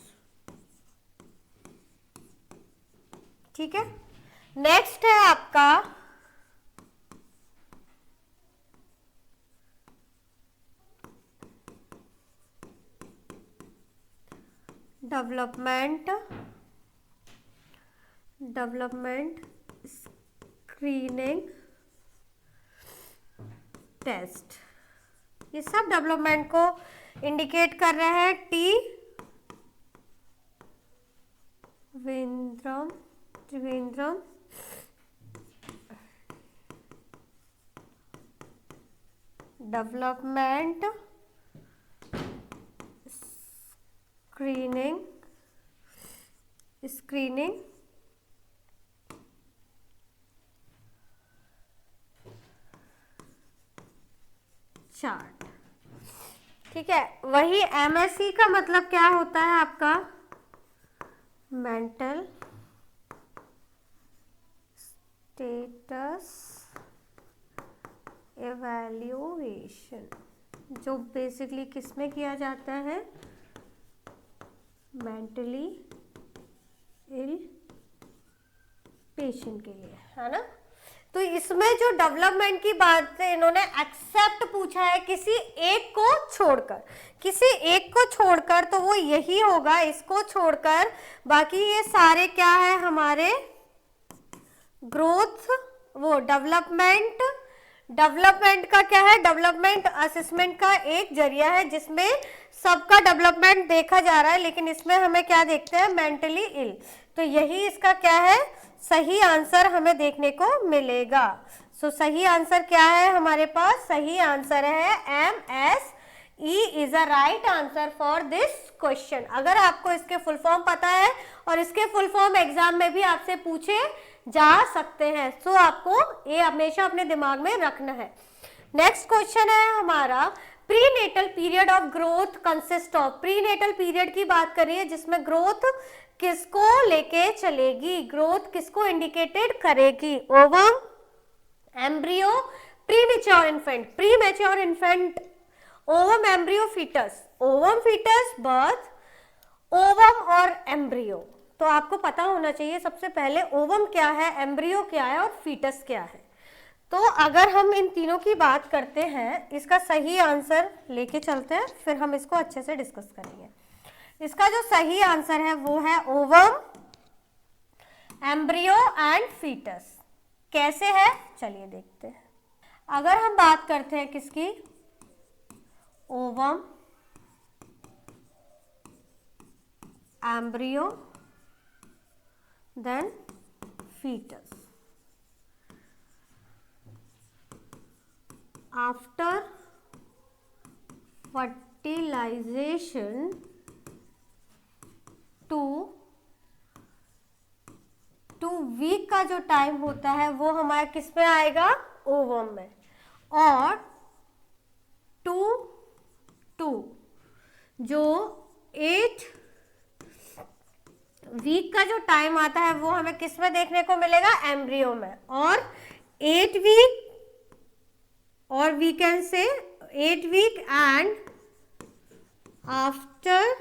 ठीक है, नेक्स्ट है आपका डेवलपमेंट स्क्रीनिंग टेस्ट। ये सब डेवलपमेंट को इंडिकेट कर रहे हैं। Trivandrum development screening chart. ठीक है, वही MSc का मतलब क्या होता है आपका, मेंटल स्टेटस एवेल्युएशन, जो बेसिकली किस में किया जाता है, मेंटली इल पेशेंट के लिए, है ना। तो इसमें जो डेवलपमेंट की बात है, इन्होंने एक्सेप्ट पूछा है किसी एक को छोड़कर। किसी एक को छोड़कर तो वो यही होगा, इसको छोड़कर बाकी ये सारे क्या है हमारे ग्रोथ, वो डेवलपमेंट का क्या है, डेवलपमेंट असेसमेंट का एक जरिया है जिसमें सबका डेवलपमेंट देखा जा रहा है, लेकिन इसमें हमें क्या देखते हैं, मेंटली इल। तो यही इसका क्या है, सही आंसर हमें देखने को मिलेगा। सो सही आंसर क्या है हमारे पास, सही आंसर है MSE is a right answer for this question. अगर आपको इसके फुल फॉर्म पता है, और इसके फुल फॉर्म एग्जाम में भी आपसे पूछे जा सकते हैं, सो आपको ये हमेशा अपने दिमाग में रखना है। नेक्स्ट क्वेश्चन है हमारा, prenatal period of growth consist of. Prenatal period की बात करिए जिसमें ग्रोथ किसको लेके चलेगी, ग्रोथ किसको इंडिकेटेड करेगी, ovum, embryo, premature infant, ovum, embryo, fetus, ovum, fetus, birth, ovum और एम्ब्रियो। तो आपको पता होना चाहिए सबसे पहले ओवम क्या है, एम्ब्रियो क्या है और फीटस क्या है। तो अगर हम इन तीनों की बात करते हैं, इसका सही आंसर लेके चलते हैं, फिर हम इसको अच्छे से डिस्कस करेंगे। इसका जो सही आंसर है वो है ओवम, एम्ब्रियो एंड फीटस। कैसे है चलिए देखते हैं। अगर हम बात करते हैं किसकी, ovum, embryo then fetus. After fertilization 2 week का जो टाइम होता है वो हमारा किस में आएगा, ओवम में। और 2 जो 8 वीक का जो टाइम आता है वो हमें किस में देखने को मिलेगा, एम्ब्रियो में। और 8 वीक, और वी कैन से 8 वीक एंड आफ्टर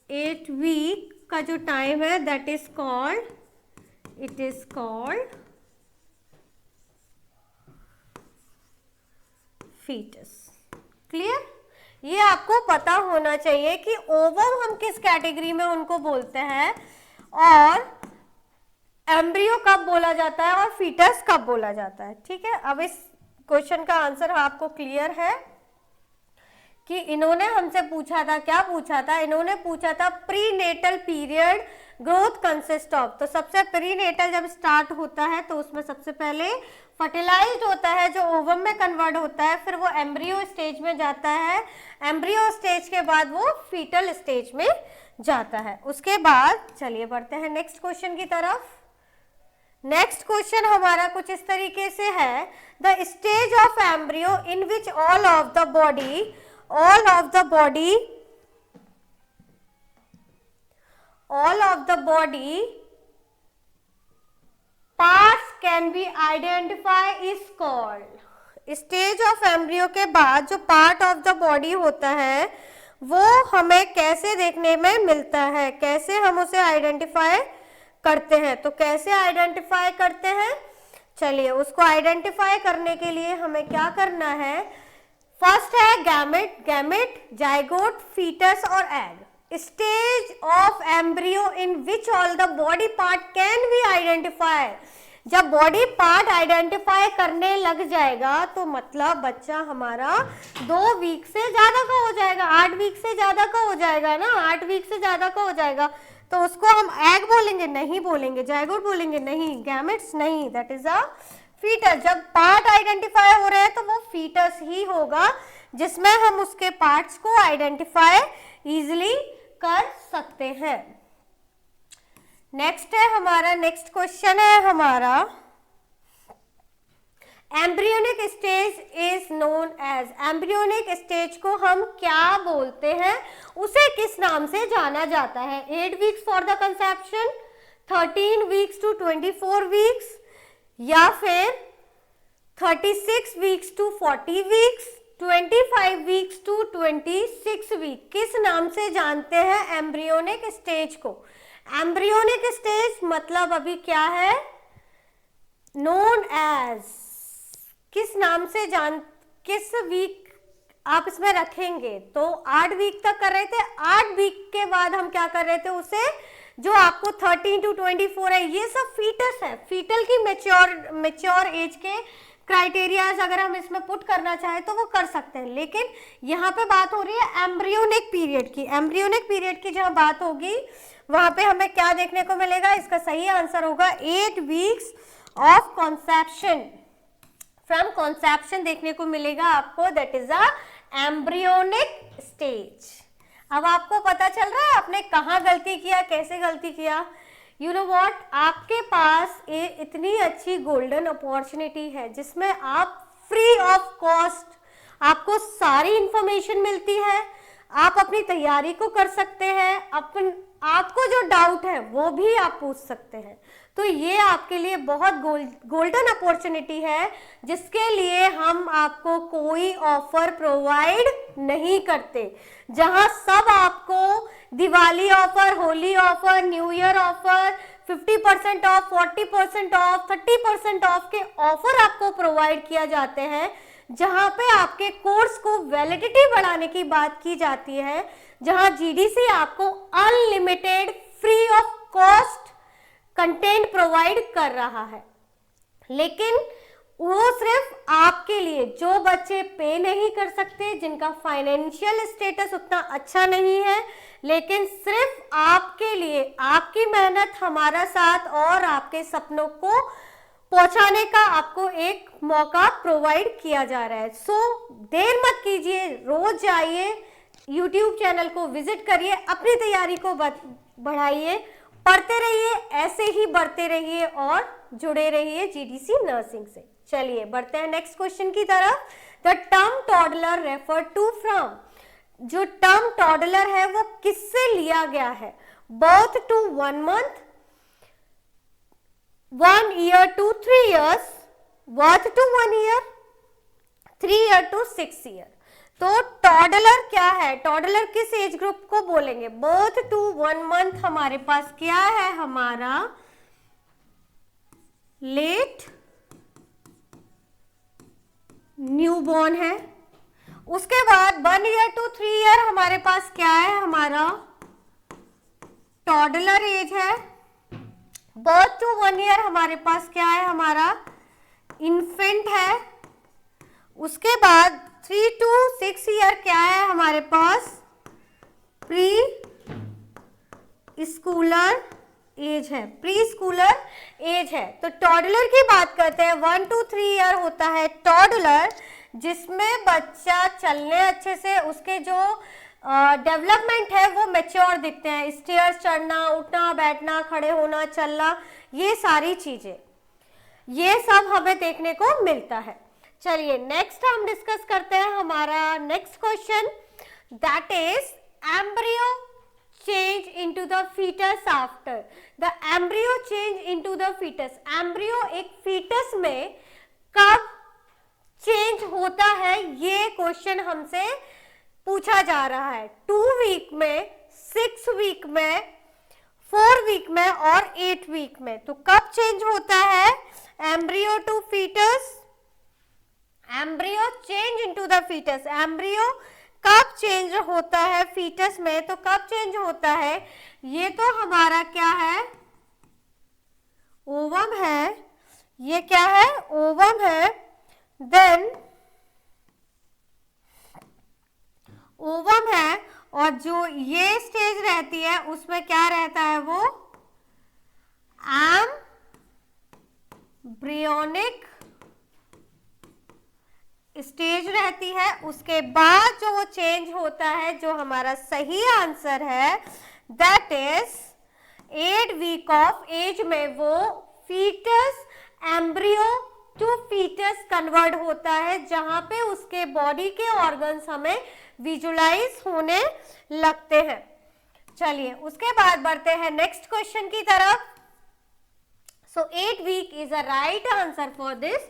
8 वीक का जो टाइम है that is called, it is called fetus. Clear? ये आपको पता होना चाहिए कि ओवम हम किस कैटेगरी में उनको बोलते हैं और एम्ब्रियो कब बोला जाता है और फीटस कब बोला जाता है। ठीक है, अब इस क्वेश्चन का आंसर आपको क्लियर है कि इन्होंने हमसे पूछा था, क्या पूछा था, इन्होंने पूछा था prenatal period growth consist of. तो सबसे प्रीनेटल जब स्टार्ट होता है तो उसमें सबसे पहले फर्टिलाइज्ड होता है जो ओवम में कन्वर्ट होता है, फिर वो एम्ब्रियो स्टेज में जाता है, एम्ब्रियो स्टेज के बाद वो फीटल स्टेज में जाता है। उसके बाद चलिए बढ़ते हैं नेक्स्ट क्वेश्चन की तरफ। नेक्स्ट क्वेश्चन हमारा कुछ इस तरीके से है, the stage of embryo in which all of the body parts can be identify is called. Stage of embryo के बाद जो पार्ट ऑफ द बॉडी होता है वो हमें कैसे देखने में मिलता है, कैसे हम उसे आइडेंटिफाई करते हैं। तो कैसे आइडेंटिफाई करते हैं, चलिए उसको आइडेंटिफाई करने के लिए हमें क्या करना है। फर्स्ट है गैमेट, जाइगोट, फीटस और egg. Stage of embryo in which all the body part can be identify. जब बॉडी पार्ट आइडेंटिफाई करने लग जाएगा तो मतलब बच्चा हमारा 2 वीक से ज्यादा का हो जाएगा, 8 वीक से ज्यादा का हो जाएगा ना, 8 वीक से ज्यादा का हो जाएगा। तो उसको हम एग बोलेंगे, नहीं बोलेंगे, जाइगोट बोलेंगे, नहीं, गैमेट्स नहीं, दैट इज अ फीटस। जब पार्ट आइडेंटिफाई हो रहे हैं तो वो फीटस ही होगा जिसमें हम उसके पार्ट्स को आइडेंटिफाई इजीली कर सकते हैं। नेक्स्ट है हमारा, नेक्स्ट क्वेश्चन है हमारा, embryonic stage is known as. Embryonic stage को हम क्या बोलते हैं, उसे किस नाम से जाना जाता है। 8 weeks for the conception, 13 weeks to 24 weeks, या फिर 36 weeks to 40 weeks, 25 weeks to 26 week. किस नाम से जानते हैं एम्ब्रियोनिक स्टेज को। एम्ब्रियोनिक स्टेज मतलब अभी क्या है, नोन एज। किस नाम से किस वीक आप इसमें रखेंगे। तो 8 वीक तक कर रहे थे, 8 वीक के बाद हम क्या कर रहे थे, उसे जो आपको 13 टू 24 है ये सब फीटस है। फीटल की मेच्योर एज के क्राइटेरियाज अगर हम इसमें पुट करना चाहें तो वो कर सकते हैं, लेकिन यहाँ पे बात हो रही है एम्ब्रियोनिक पीरियड की। एम्ब्रियोनिक पीरियड की जहाँ बात होगी वहां पे हमें क्या देखने को मिलेगा, इसका सही आंसर होगा 8 weeks of conception. From conception देखने को मिलेगा आपको, that is a embryonic stage. अब आपको पता चल रहा है आपने कहाँ गलती किया, कैसे गलती किया। यू नो व्हाट, आपके पास इतनी अच्छी गोल्डन अपॉर्चुनिटी है जिसमें आप फ्री ऑफ कॉस्ट आपको सारी इंफॉर्मेशन मिलती है, आप अपनी तैयारी को कर सकते हैं, आपको जो डाउट है वो भी आप पूछ सकते हैं। तो ये आपके लिए बहुत गोल्डन अपॉर्चुनिटी है, जिसके लिए हम आपको कोई ऑफर प्रोवाइड नहीं करते, जहां सब आपको Diwali offer, Holi offer, new year offer, 50% of, 40% of, 30% of के ऑफर आपको प्रोवाइड किया जाते हैं, जहां पे आपके कोर्स को वैलिडिटी बढ़ाने की बात की जाती है, जहां जीडीसी आपको unlimited free of cost content provide कर रहा है। लेकिन वो सिर्फ आपके लिए, जो बच्चे पे नहीं कर सकते, जिनका फाइनेंशियल स्टेटस उतना अच्छा नहीं है, लेकिन सिर्फ आपके लिए, आपकी मेहनत, हमारा साथ और आपके सपनों को पहुंचाने का आपको एक मौका प्रोवाइड किया जा रहा है। सो देर मत कीजिए, रोज जाइए, YouTube चैनल को विजिट करिए, अपनी तैयारी को बढ़ाइए, पढ़ते रहिए, ऐसे ही बढ़ते रहिए और जुड़े रहिए जीडीसी नर्सिंग से। चलिए बढ़ते हैं नेक्स्ट क्वेश्चन की तरफ। The term toddler refer to from, जो टर्म टॉडलर है वो किससे लिया गया है? Birth to 1 month, 1 year to 3 years, birth to 1 year, 3 year to 6 year। तो टॉडलर क्या है? टॉडलर किस एज ग्रुप को बोलेंगे? बर्थ टू 1 month हमारे पास क्या है? हमारा लेट न्यूबॉर्न है। उसके बाद 1 year to 3 year हमारे पास क्या है? हमारा टॉडलर एज है। बर्थ टू 1 year हमारे पास क्या है? हमारा इन्फेंट है। उसके बाद 3 to 6 year क्या है हमारे पास? प्री स्कूलर एज है, प्री स्कूलर एज है। तो टॉडलर की बात करते हैं, 1 to 3 year होता है टॉडलर, जिसमें बच्चा चलने अच्छे से, उसके जो डेवलपमेंट है वो मैच्योर दिखते हैं, स्टेयर्स चढ़ना, उठना, बैठना, खड़े होना, चलना, ये सारी चीजें, ये सब हमें देखने को मिलता है। चलिए नेक्स्ट हम डिस्कस करते हैं हमारा next question, that is embryo change into the fetus after. The embryo change into the fetus, embryo एक फीटस में कब चेंज होता है, ये क्वेश्चन हमसे पूछा जा रहा है। 2 वीक में, 6 वीक में, 4 वीक में और 8 वीक में। तो कब चेंज होता है embryo to fetus? Embryo change into the fetus, embryo कब चेंज होता है फीटस में? तो कब चेंज होता है? ये तो हमारा क्या है? ओवम है। ये क्या है? ओवम है। देन ओवम है, और जो ये स्टेज रहती है उसमें क्या रहता है? वो एम्ब्रियोनिक स्टेज रहती है। उसके बाद जो वो चेंज होता है, जो हमारा सही आंसर है, that is 8 week of age में वो fetus embryo to fetus convert होता है, जहां पे उसके बॉडी के ऑर्गन्स हमें विजुलाइज होने लगते हैं। चलिए उसके बाद बढ़ते हैं नेक्स्ट क्वेश्चन की तरफ। So 8 week is a right answer for this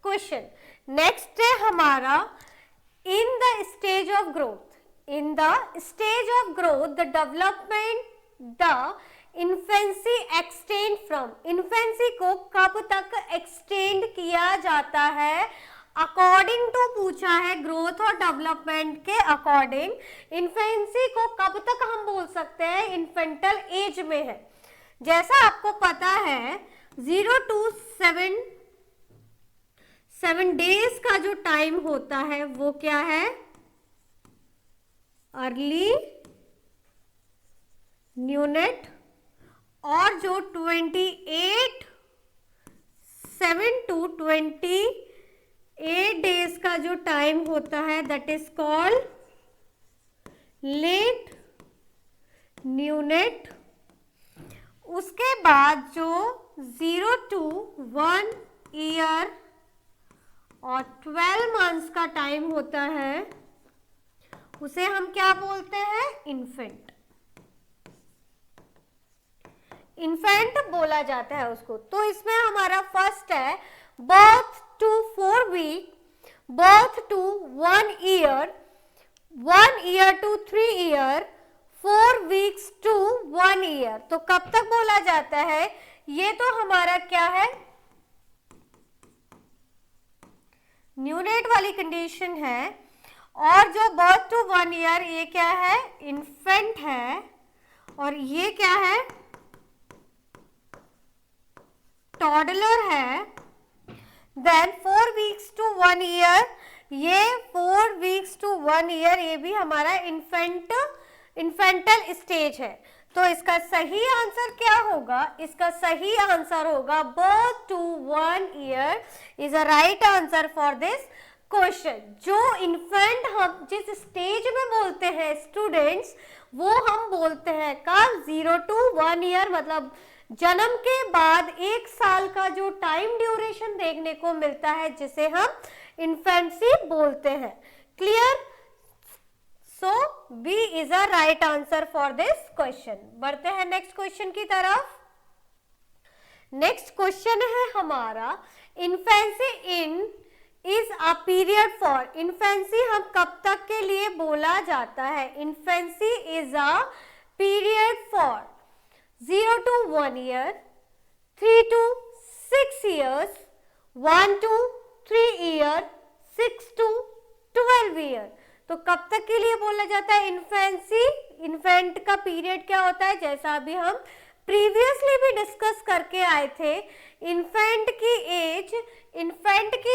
question. Next है हमारा in the stage of growth. In the stage of growth the development the infancy extend from, infancy को कब तक एक्सटेंड किया जाता है? अकॉर्डिंग टू पूछा है, ग्रोथ और डेवलपमेंट के अकॉर्डिंग इन्फेंसी को कब तक हम बोल सकते हैं? इन्फेंटल एज में है। जैसा आपको पता है 0 to 7 डेज का जो टाइम होता है वो क्या है? Early neonate. और जो 7 to 28 डेज का जो टाइम होता है, that is called late neonate. उसके बाद जो 0 to 1 ईयर और 12 मंथ्स का टाइम होता है, उसे हम क्या बोलते हैं? इन्फेंट। इन्फेंट बोला जाता है उसको। तो इसमें हमारा फर्स्ट है birth to 4 week, birth to 1 year, 1 year to 3 year, 4 weeks to 1 year. तो कब तक बोला जाता है, ये तो हमारा क्या है, न्यूनेट वाली कंडीशन है। और जो बर्थ टू 1 ईयर, ये क्या है, इन्फेंट है। और ये क्या है, टॉडलर है। देन 4 वीक्स टू 1 ईयर, ये 4 वीक्स टू 1 ईयर, ये भी हमारा इन्फेंटल स्टेज है। तो इसका सही आंसर क्या होगा, इसका सही आंसर होगा birth to 1 year is a right answer for this question. जो इन्फेंट हम जिस स्टेज में बोलते हैं स्टूडेंट्स, वो हम बोलते हैं कब, 0 to 1 ईयर, मतलब जन्म के बाद 1 साल का जो टाइम ड्यूरेशन देखने को मिलता है, जिसे हम इन्फेंसी बोलते हैं। Clear? So B is a right answer for this question. बढ़ते हैं नेक्स्ट क्वेश्चन की तरफ। नेक्स्ट क्वेश्चन है हमारा, infancy in is a period for, infancy हम कब तक के लिए बोला जाता है, infancy is a period for 0 to 1 year, 3 to 6 years, 1 to 3 year, 6 to 12 year। तो कब तक के लिए बोला जाता है इन्फेंसी, इन्फेंट का पीरियड क्या होता है, जैसा अभी हम प्रीवियसली भी डिस्कस करके आए थे। इन्फेंट की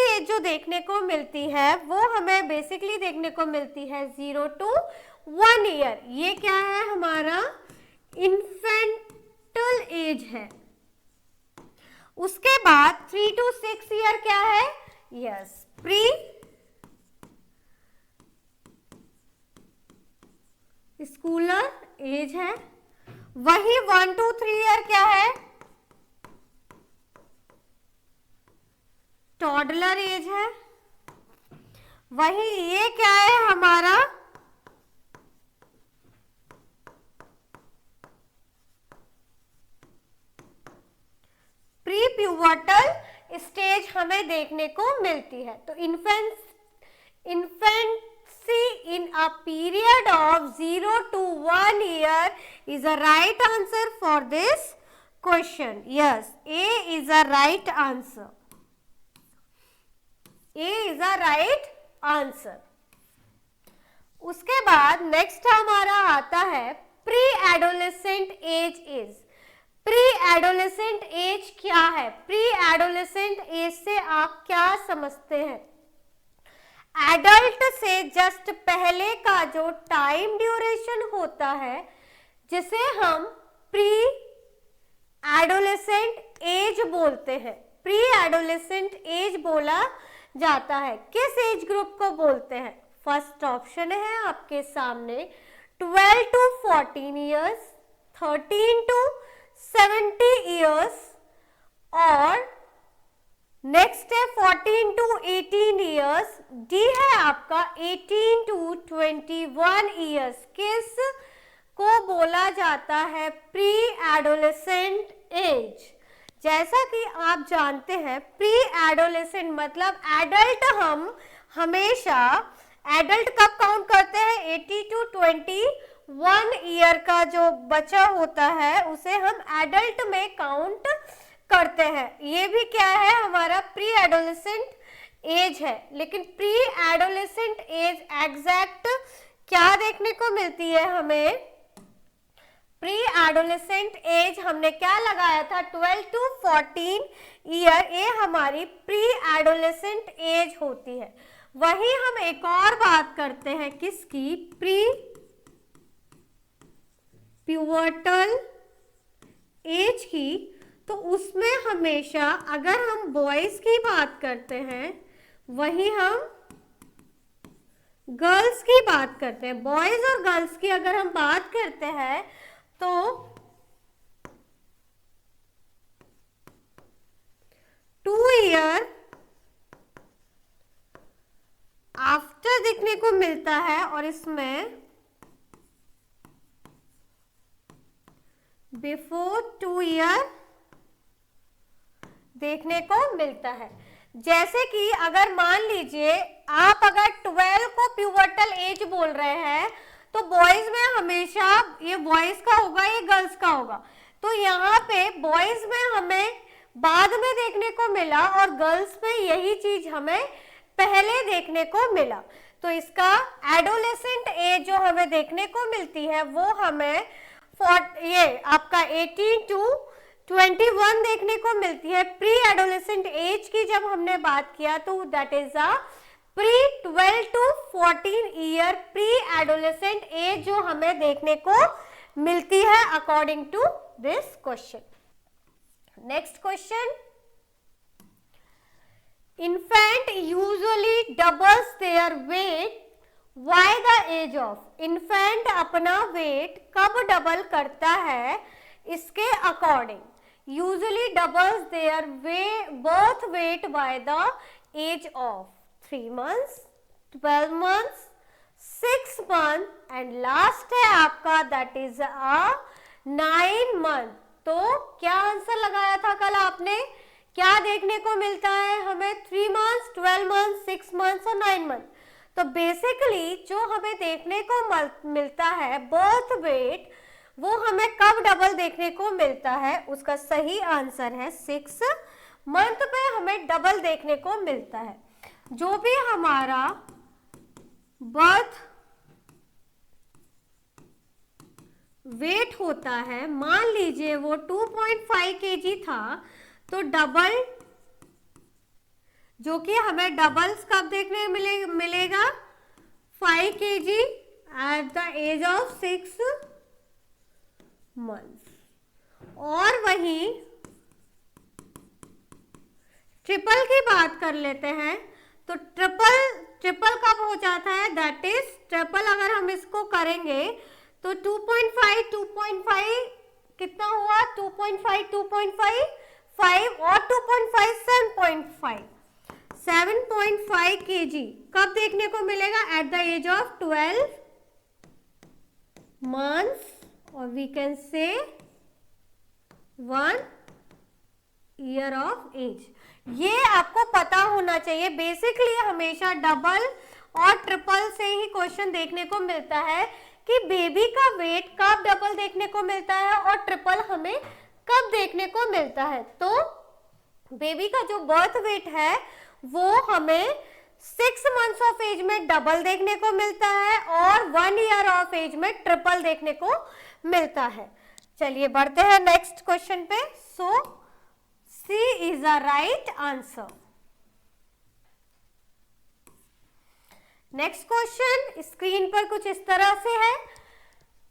एज जो देखने को मिलती है, वो हमें बेसिकली देखने को मिलती है 0 to 1 ईयर। ये क्या है, हमारा इन्फेंटल एज है। उसके बाद 3 to 6 ईयर क्या है, यस, प्री स्कूलर एज है। वही 1 to 3 ईयर क्या है, टॉडलर एज है। वही ये क्या है हमारा, प्री प्यूबर्टल स्टेज हमें देखने को मिलती है। तो infancy in a period of 0 to 1 year is a right answer for this question. Yes, A is a right answer, A is a right answer. उसके बाद नेक्स्ट हमारा आता है pre adolescent age is. Pre adolescent age क्या है, प्री एडोलेसेंट एज से आप क्या समझते हैं, एडल्ट से जस्ट पहले का जो टाइम ड्यूरेशन होता है, जिसे हम प्री एडोलेसेंट एज बोलते हैं। प्री एडोलेसेंट एज बोला जाता है, किस एज ग्रुप को बोलते हैं? फर्स्ट ऑप्शन है आपके सामने 12 to 14 ईयर्स, 13 to 70 ईयर्स, और नेक्स्ट है 14 to 18 ईयर्स। डी है आपका 18 to 21 ईयर्स। किस को बोला जाता है प्री एडोलेसेंट एज? जैसा कि आप जानते हैं प्री एडोलेसेंट मतलब एडल्ट, हम हमेशा एडल्ट कब काउंट करते हैं, 80 to 21 ईयर का जो बच्चा होता है उसे हम एडल्ट में काउंट करते हैं। ये भी क्या है, हमारा प्री एडोलेसेंट एज है। लेकिन प्री एडोलेसेंट एज एग्जैक्ट क्या देखने को मिलती है हमें, प्री एडोलेसेंट एज हमने क्या लगाया था, 12 to 14 ईयर, ये हमारी प्री एडोलेसेंट एज होती है। वही हम एक और बात करते हैं किसकी, प्री प्यूबर्टल एज की। तो उसमें हमेशा अगर हम बॉयज की बात करते हैं, वही हम गर्ल्स की बात करते हैं। बॉयज और गर्ल्स की अगर हम बात करते हैं तो 2 ईयर आफ्टर देखने को मिलता है, और इसमें बिफोर 2 ईयर देखने को मिलता है। जैसे कि अगर मान लीजिए आप अगर 12 को प्यूबर्टल एज बोल रहे हैं तो बॉयज में हमेशा ये बॉयज का होगा, ये गर्ल्स का होगा। तो यहाँ पे बॉयज में हमें बाद में देखने को मिला और गर्ल्स में यही चीज हमें पहले देखने को मिला। तो इसका एडोलेसेंट एज जो हमें देखने को मिलती है वो हमें ये आपका 18 to 21 देखने को मिलती है। प्री एडोलेसेंट एज की जब हमने बात किया तो that is a pre 12 to 14 year pre adolescent age जो हमें देखने को मिलती है according to this question. Next question, infant usually doubles their weight why the age of? infant अपना weight कब डबल करता है इसके according, usually doubles their birth weight by the age of 3 months, 12 months, 6 months and last है आपका that is a 9 month। तो क्या आंसर लगाया था कल आपने? क्या देखने को मिलता है हमें? 3 months, 12 months, 6 months और 9 months। तो बेसिकली जो हमें देखने को मिलता है बर्थ वेट वो हमें कब डबल देखने को मिलता है? उसका सही आंसर है 6 मंथ पे हमें डबल देखने को मिलता है। जो भी हमारा बर्थ वेट होता है, मान लीजिए वो 2.5 kg था, तो डबल जो कि हमें डबल्स कब देखने मिलेगा? 5 kg at the age of 6 months. और वही ट्रिपल की बात कर लेते हैं तो ट्रिपल कब हो जाता है? दैट इज ट्रिपल अगर हम इसको करेंगे तो 2.5 कितना हुआ? 2.5 5 और 2.5 7.5 kg कब देखने को मिलेगा? At the age of 12 months और we can say 1 year of as. ये आपको पता होना चाहिए। बेसिकली हमेशा डबल और ट्रिपल से ही क्वेश्चन देखने को मिलता है कि बेबी का वेट कब डबल देखने को मिलता है और ट्रिपल हमें कब देखने को मिलता है। तो बेबी का जो बर्थ वेट है वो हमें 6 मंथ्स ऑफ एज में डबल देखने को मिलता है और 1 ईयर ऑफ एज में ट्रिपल देखने को मिलता है। चलिए बढ़ते हैं नेक्स्ट क्वेश्चन पे। So C is the right answer. Next question screen पर कुछ इस तरह से है।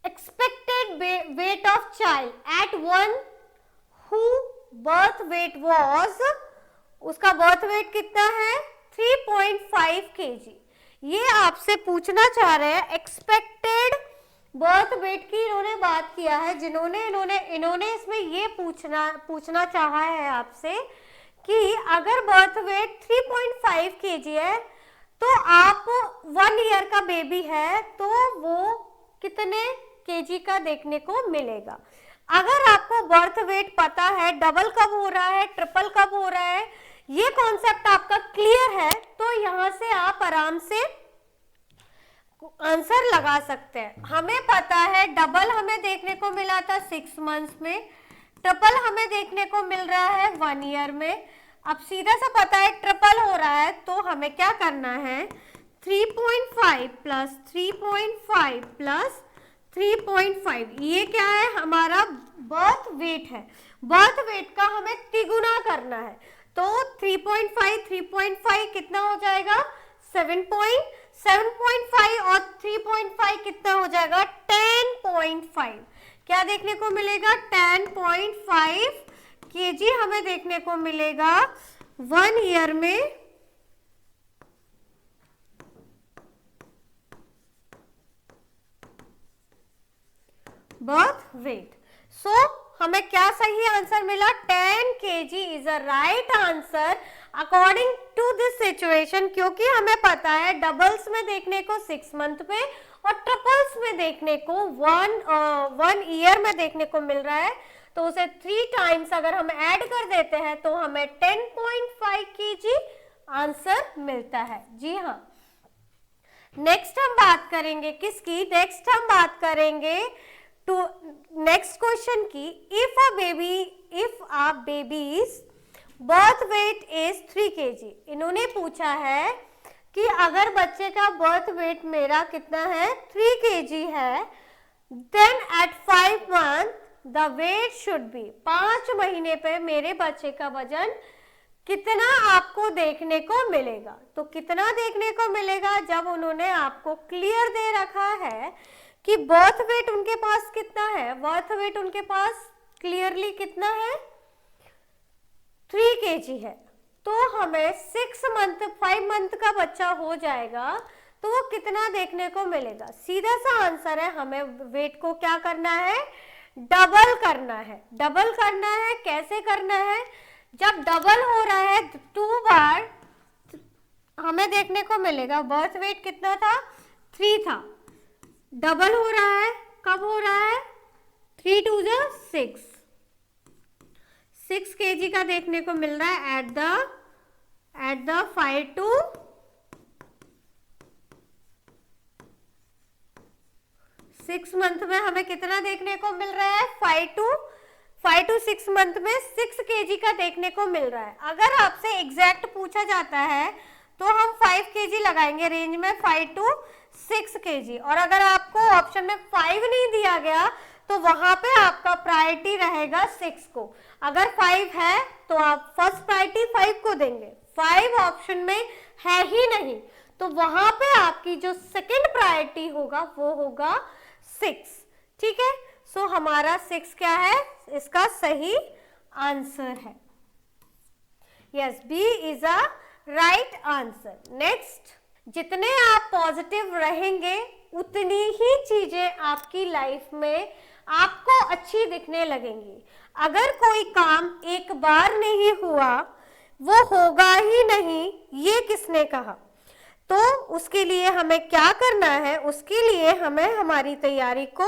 Expected weight of child at 1 हु बर्थ वेट वाज, उसका बर्थ वेट कितना है? 3.5 kg। ये आपसे पूछना चाह रहे हैं एक्सपेक्टेड बर्थ वेट की इन्होंने बात किया है। इन्होंने इसमें ये पूछना चाहा है आपसे कि अगर बर्थ वेट 3.5 kg है तो आप 1 ईयर का बेबी है तो वो कितने केजी का देखने को मिलेगा। अगर आपको बर्थ वेट पता है, डबल कब हो रहा है, ट्रिपल कब हो रहा है, ये कॉन्सेप्ट आपका क्लियर है तो यहाँ से आप आराम से आंसर लगा सकते हैं। हमें पता है डबल हमें देखने को मिला था 6 मंथ्स में, ट्रिपल हमें देखने को मिल रहा है 1 ईयर में। अब सीधा सा पता है ट्रिपल हो रहा है तो हमें क्या करना है? 3.5 प्लस 3.5 प्लस 3.5 ये क्या है? हमारा बर्थ वेट है। बर्थ वेट का हमें तिगुना करना है तो 3.5 कितना हो जाएगा? 7.5 और 3.5 कितना हो जाएगा? 10.5। क्या देखने को मिलेगा? 10.5 केजी हमें देखने को मिलेगा 1 ईयर में। Birth weight. सो हमें क्या सही आंसर मिला? 10 kg is a right answer according to this situation, क्योंकि हमें पता है डबल्स में देखने को 6 मंथ पे और ट्रिपल्स में देखने को 1 ईयर में देखने को मिल रहा है, तो उसे 3 टाइम्स अगर हम ऐड कर देते हैं तो हमें 10.5 kg आंसर मिलता है। जी हाँ। नेक्स्ट हम बात करेंगे किसकी, नेक्स्ट हम बात करेंगे टू नेक्स्ट क्वेश्चन की। If a babies birth weight is 3 kg, इन्होंने पूछा है कि अगर बच्चे का बर्थ वेट मेरा कितना है 3 kg है, then at 5 month the weight should be, 5 महीने पे मेरे बच्चे का वजन कितना आपको देखने को मिलेगा। तो कितना देखने को मिलेगा, जब उन्होंने आपको क्लियर दे रखा है कि बर्थ वेट उनके पास कितना है, बर्थ वेट उनके पास क्लियरली कितना है 3 kg है, तो हमें 5 मंथ का बच्चा हो जाएगा तो वो कितना देखने को मिलेगा। सीधा सा आंसर है, हमें वेट को क्या करना है, डबल करना है। डबल करना है, कैसे करना है, जब डबल हो रहा है 2 बार हमें देखने को मिलेगा, बर्थ वेट कितना था 3 था, डबल हो रहा है, कब हो रहा है 3 2 6 kg का देखने को मिल रहा है एट द 5 to 6 मंथ में हमें कितना देखने को मिल रहा है, 5 to 6 मंथ में 6 kg का देखने को मिल रहा है। अगर आपसे एग्जैक्ट पूछा जाता है तो हम 5 kg लगाएंगे रेंज में 5 to 6 kg, और अगर आपको ऑप्शन में 5 नहीं दिया गया तो वहां पे आपका प्रायोरिटी रहेगा 6 को। अगर 5 है तो आप फर्स्ट प्रायोरिटी 5 को देंगे, 5 ऑप्शन में है ही नहीं तो वहां पे आपकी जो सेकंड प्रायोरिटी होगा वो होगा 6। ठीक है, सो हमारा 6 क्या है, इसका सही आंसर है। Yes, B is a right answer. Next, जितने आप पॉजिटिव रहेंगे उतनी ही चीजें आपकी लाइफ में आपको अच्छी दिखने लगेंगी। अगर कोई काम एक बार नहीं हुआ वो होगा ही नहीं, ये किसने कहा, तो उसके लिए हमें क्या करना है, उसके लिए हमें हमारी तैयारी को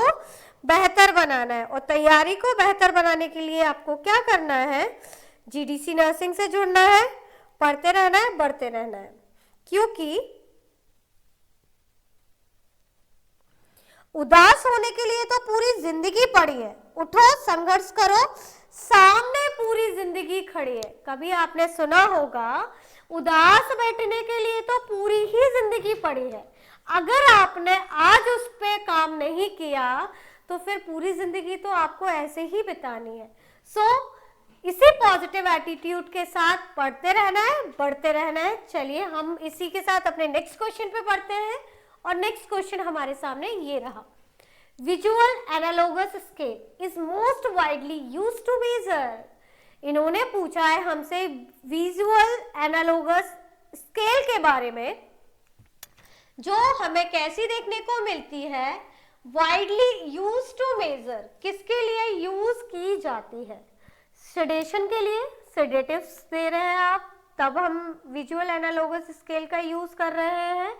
बेहतर बनाना है, और तैयारी को बेहतर बनाने के लिए आपको क्या करना है, जीडीसी नर्सिंग से जुड़ना है, पढ़ते रहना है, बढ़ते रहना है, क्योंकि उदास होने के लिए तो पूरी जिंदगी पड़ी है, उठो संघर्ष करो, सामने पूरी जिंदगी खड़ी है। कभी आपने सुना होगा उदास बैठने के लिए तो पूरी ही जिंदगी पड़ी है, अगर आपने आज उस पे काम नहीं किया तो फिर पूरी जिंदगी तो आपको ऐसे ही बितानी है। सो इसी पॉजिटिव एटीट्यूड के साथ पढ़ते रहना है, बढ़ते रहना है। चलिए हम इसी के साथ अपने नेक्स्ट क्वेश्चन पे पढ़ते हैं, और नेक्स्ट क्वेश्चन हमारे सामने ये रहा। Visual analogous scale is most widely used to measure, इन्होंने पूछा है हमसे विजुअल एनालॉगस स्केल के बारे में, जो हमें कैसी देखने को मिलती है, वाइडली यूज टू मेजर, किसके लिए यूज की जाती है, सेडेशन के लिए, सेडेटिव्स दे रहे हैं आप तब हम विजुअल एनालॉगस स्केल का यूज कर रहे हैं,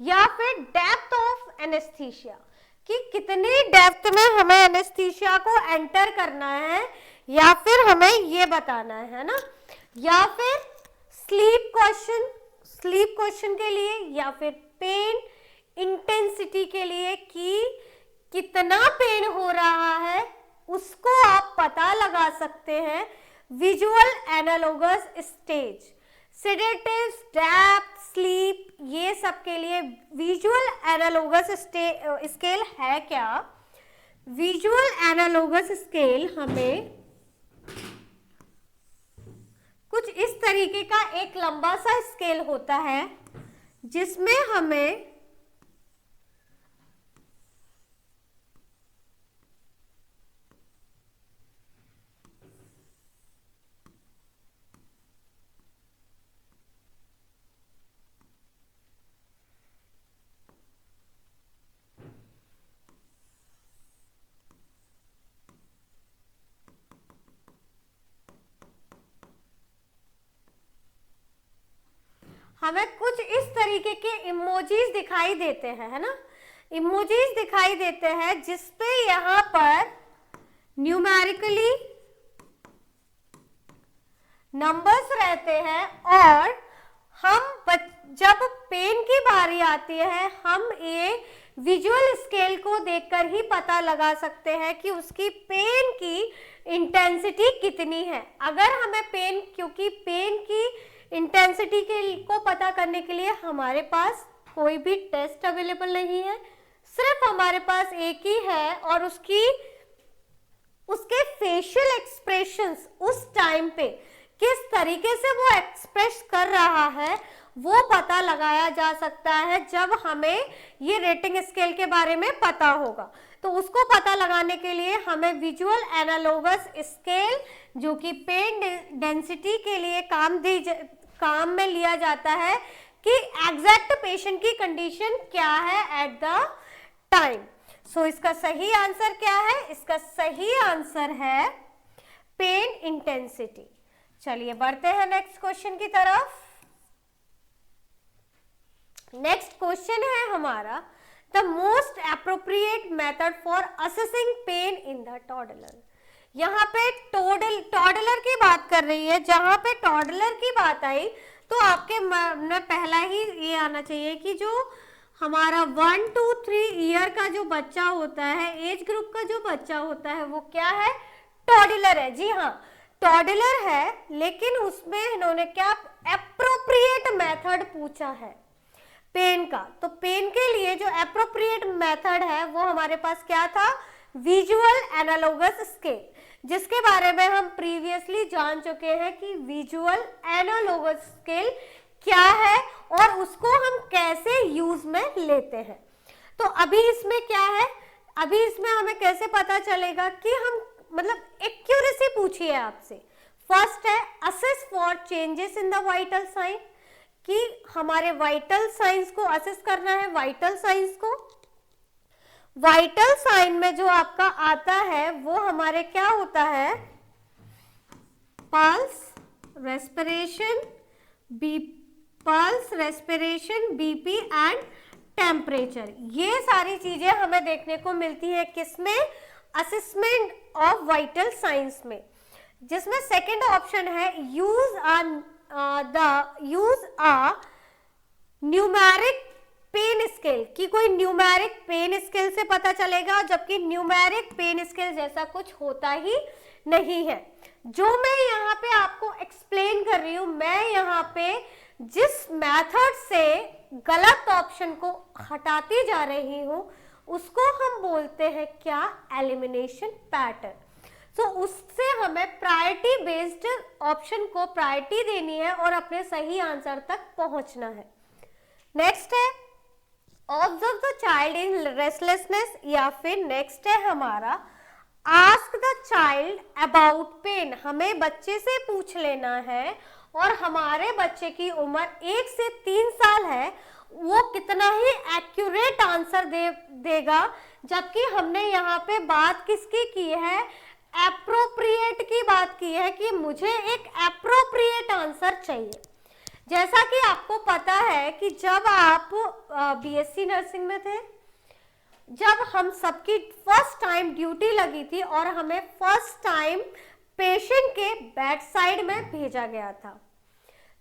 या फिर डेप्थ ऑफ एनेस्थीसिया, कि कितनी डेप्थ में हमें एनेस्थीसिया को एंटर करना है, या फिर हमें ये बताना है ना, या फिर स्लीप क्वेश्चन के लिए, या फिर पेन इंटेंसिटी के लिए कि कितना पेन हो रहा है उसको आप पता लगा सकते हैं visual analogous stage. Sedatives, depth, sleep, ये सब के लिए विजुअल एनालॉगस स्केल है क्या, विजुअल एनालॉगस स्केल हमें कुछ इस तरीके का एक लंबा सा स्केल होता है जिसमें हमें कुछ इस तरीके के इमोजीज दिखाई देते हैं, है ना, इमोजीज दिखाई देते हैं जिसपे यहाँ पर न्यूमेरिकली नंबर्स रहते हैं, और हम जब पेन की बारी आती है हम ये विजुअल स्केल को देखकर ही पता लगा सकते हैं कि उसकी पेन की इंटेंसिटी कितनी है। अगर हमें पेन, क्योंकि पेन की इंटेंसिटी को पता करने के लिए हमारे पास कोई भी टेस्ट अवेलेबल नहीं है, सिर्फ हमारे पास एक ही है, और उसके फेशियल एक्सप्रेशंस उस टाइम पे किस तरीके से वो एक्सप्रेस कर रहा है वो पता लगाया जा सकता है जब हमें ये रेटिंग स्केल के बारे में पता होगा। तो उसको पता लगाने के लिए हमें विजुअल एनालॉगस स्केल, जो कि पेन डेंसिटी के लिए काम में लिया जाता है कि एग्जैक्ट पेशेंट की कंडीशन क्या है एट द टाइम। सो इसका सही आंसर क्या है? इसका सही आंसर है पेन इंटेंसिटी। चलिए बढ़ते हैं नेक्स्ट क्वेश्चन की तरफ। नेक्स्ट क्वेश्चन है हमारा, the most appropriate method for assessing pain in the toddler. यहाँ पे टॉडलर की बात कर रही है। जहां पे टॉडलर की बात आई तो आपके मन में पहला ही ये आना चाहिए कि जो हमारा 1 to 3 ईयर का जो बच्चा होता है, एज ग्रुप का जो बच्चा होता है, वो क्या है? टॉडलर है। जी हाँ, टॉडलर है, लेकिन उसमें इन्होंने क्या एप्रोप्रिएट मेथड पूछा है पेन का। तो पेन के लिए जो एप्रोप्रिएट मेथड है वो हमारे पास क्या था? विजुअल एनालॉगस स्केल, जिसके बारे में हम प्रीवियसली जान चुके हैं कि विजुअल एनालॉगस स्केल क्या है और उसको हम कैसे यूज में लेते हैं। तो अभी इसमें क्या है, अभी इसमें हमें कैसे पता चलेगा कि हम, मतलब एक्यूरेसी पूछी है आपसे। फर्स्ट है assess for changes in the vital sign, कि हमारे वाइटल साइंस को असेस करना है। वाइटल साइंस को, वाइटल साइन में जो आपका आता है वो हमारे क्या होता है? Pulse respiration, BP and temperature. ये सारी चीजें हमें देखने को मिलती है किसमें? असेसमेंट ऑफ वाइटल साइंस में, जिसमें सेकंड ऑप्शन है use a numeric pain scale, कि कोई न्यूमेरिक पेन स्केल से पता चलेगा, जबकि न्यूमेरिक पेन स्केल जैसा कुछ होता ही नहीं है। जो मैं यहाँ पे आपको एक्सप्लेन कर रही हूँ, मैं यहाँ पे जिस मेथड से गलत ऑप्शन को हटाती जा रही हूँ उसको हम बोलते हैं क्या? Elimination pattern. तो उससे हमें प्रायोरिटी बेस्ड ऑप्शन को प्रायोरिटी देनी है और अपने सही आंसर तक पहुंचना है। नेक्स्ट है observe the child in restlessness, या फिर नेक्स्ट है हमारा ask the child about pain. हमें बच्चे से पूछ लेना है, और हमारे बच्चे की उम्र 1 से 3 साल है, वो कितना ही एक्यूरेट आंसर देगा, जबकि हमने यहाँ पे बात किसकी की है? एप्रोप्रिएट की बात की है कि मुझे एक एप्रोप्रिएट आंसर चाहिए। जैसा कि आपको पता है कि जब आप बीएससी नर्सिंग में थे, जब हम सबकी फर्स्ट टाइम ड्यूटी लगी थी और हमें फर्स्ट टाइम पेशेंट के बेड साइड में भेजा गया था,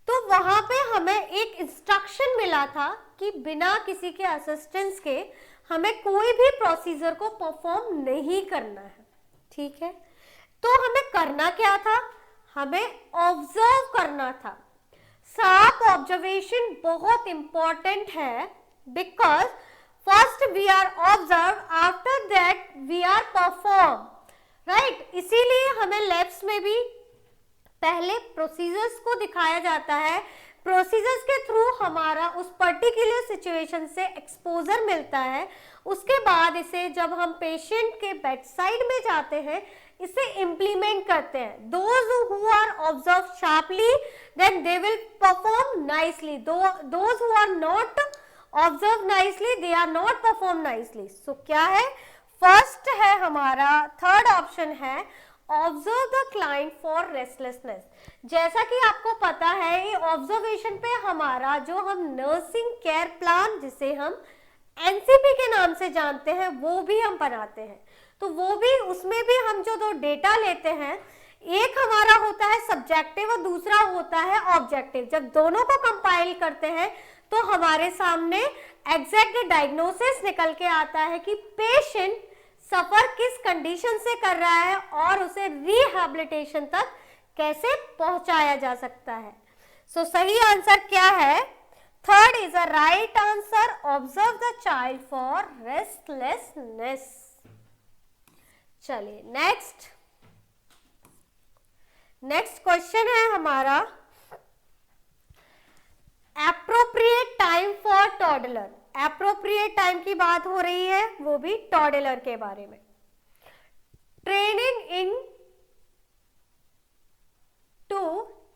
तो वहां पे हमें एक इंस्ट्रक्शन मिला था कि बिना किसी के असिस्टेंस के हमें कोई भी प्रोसीजर को परफॉर्म नहीं करना है। ठीक है, तो हमें करना क्या था? हमें ऑब्जर्व करना था। शार्प ऑब्जर्वेशन बहुत इंपॉर्टेंट है, because first we are observe, after that we are perform, right. इसीलिए हमें लैब्स में भी पहले प्रोसीजर्स को दिखाया जाता है, प्रोसीजर्स के थ्रू हमारा उस पर्टिकुलर सिचुएशन से एक्सपोजर मिलता है। उसके बाद इसे जब हम पेशेंट के बेड साइड में जाते हैं, इसे इम्प्लीमेंट करते हैं। Those who are observe sharply then they will perform nicely, those who are not observe nicely they are not perform nicely. So क्या है? फर्स्ट है हमारा, थर्ड ऑप्शन है observe the client for restlessness. जैसा कि आपको पता है, ये ऑब्जर्वेशन पे हमारा जो हम नर्सिंग केयर प्लान जिसे हम एनसीपी के नाम से जानते हैं, वो भी हम बनाते हैं। तो वो भी, उसमें भी हम जो दो डेटा लेते हैं, एक हमारा होता है सब्जेक्टिव और दूसरा होता है ऑब्जेक्टिव। जब दोनों को कंपाइल करते हैं तो हमारे सामने एग्जैक्ट डायग्नोसिस निकल के आता है कि पेशेंट सफर किस कंडीशन से कर रहा है और उसे रिहैबिलिटेशन तक कैसे पहुंचाया जा सकता है। सो सही आंसर क्या है? Third is a right answer. Observe the child for restlessness. चलिए नेक्स्ट क्वेश्चन है हमारा, appropriate time for toddler. Appropriate time की बात हो रही है, वो भी टॉडलर के बारे में। Training in to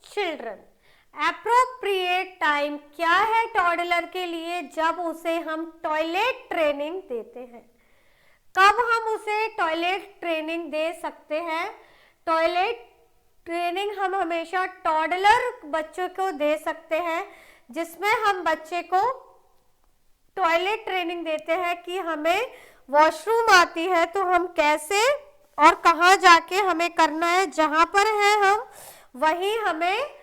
children. Appropriate time क्या है टॉडलर के लिए? जब उसे हम टॉयलेट ट्रेनिंग देते हैं। कब हम उसे टॉयलेट ट्रेनिंग दे सकते हैं? टॉयलेट ट्रेनिंग हम हमेशा टॉडलर बच्चों को दे सकते हैं, जिसमें हम बच्चे को टॉयलेट ट्रेनिंग देते हैं कि हमें वॉशरूम आती है तो हम कैसे और कहाँ जाके हमें करना है, जहाँ पर है हम वहीं हमें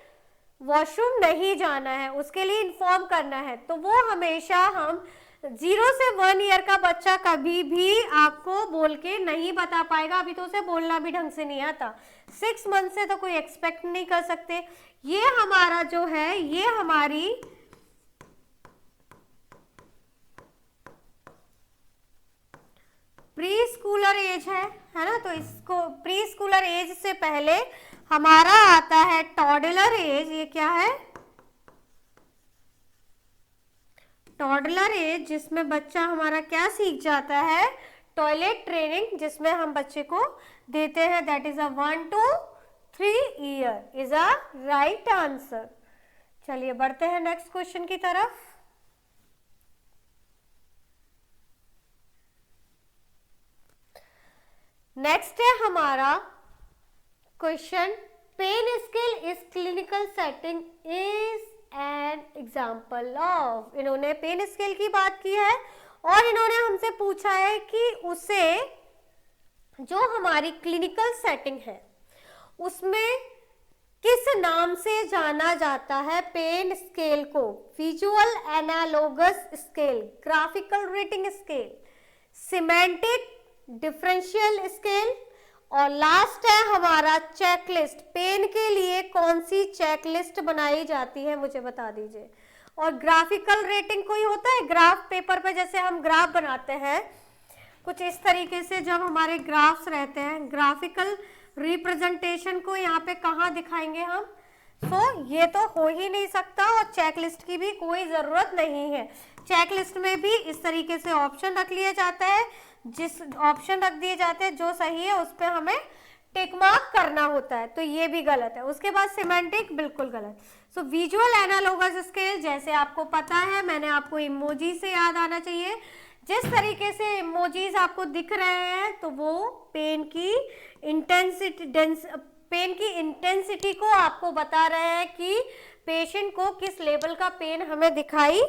वॉशरूम नहीं जाना है, उसके लिए इन्फॉर्म करना है। तो वो हमेशा हम 0 से 1 ईयर का बच्चा कभी भी आपको बोल के नहीं बता पाएगा, अभी तो उसे बोलना भी ढंग से नहीं आता। 6 मंथ से तो कोई एक्सपेक्ट नहीं कर सकते। ये हमारा जो है, ये हमारी प्री स्कूलर एज है ना। तो इसको प्री स्कूलर एज से पहले हमारा आता है टॉडलर एज। ये क्या है? टॉडलर एज, जिसमें बच्चा हमारा क्या सीख जाता है? टॉयलेट ट्रेनिंग, जिसमें हम बच्चे को देते हैं। That is a 1 to 3 year is a right answer. चलिए बढ़ते हैं नेक्स्ट क्वेश्चन की तरफ। नेक्स्ट है हमारा question, pain scale is clinical setting is an example of. इन्होंने पेन स्केल की बात की है और इन्होंने हमसे पूछा है कि उसे, जो हमारी क्लिनिकल सेटिंग है उसमें किस नाम से जाना जाता है पेन स्केल को? Visual analogous scale, graphical rating scale, semantic differential scale, और लास्ट है हमारा चेकलिस्ट। पेन के लिए कौन सी चेकलिस्ट बनाई जाती है, मुझे बता दीजिए। और ग्राफिकल रेटिंग कोई होता है, ग्राफ पेपर पे जैसे हम ग्राफ बनाते हैं कुछ इस तरीके से, जब हमारे ग्राफ्स रहते हैं, ग्राफिकल रिप्रेजेंटेशन को यहाँ पे कहाँ दिखाएंगे हम? ये तो हो ही नहीं सकता और चेकलिस्ट की भी कोई ज़रूरत नहीं है। चेकलिस्ट में भी इस तरीके से ऑप्शन रख लिया जाता है, जिस ऑप्शन रख दिए जाते हैं जो सही है उस पर हमें टिक मार्क करना होता है, तो ये भी गलत है। उसके बाद सिमेंटिक बिल्कुल गलत। विजुअल एनालॉगस स्केल, जैसे आपको पता है, मैंने आपको इमोजी से याद आना चाहिए। जिस तरीके से इमोजीज आपको दिख रहे हैं तो वो पेन की इंटेंसिटी को आपको बता रहे हैं कि पेशेंट को किस लेवल का पेन हमें दिखाई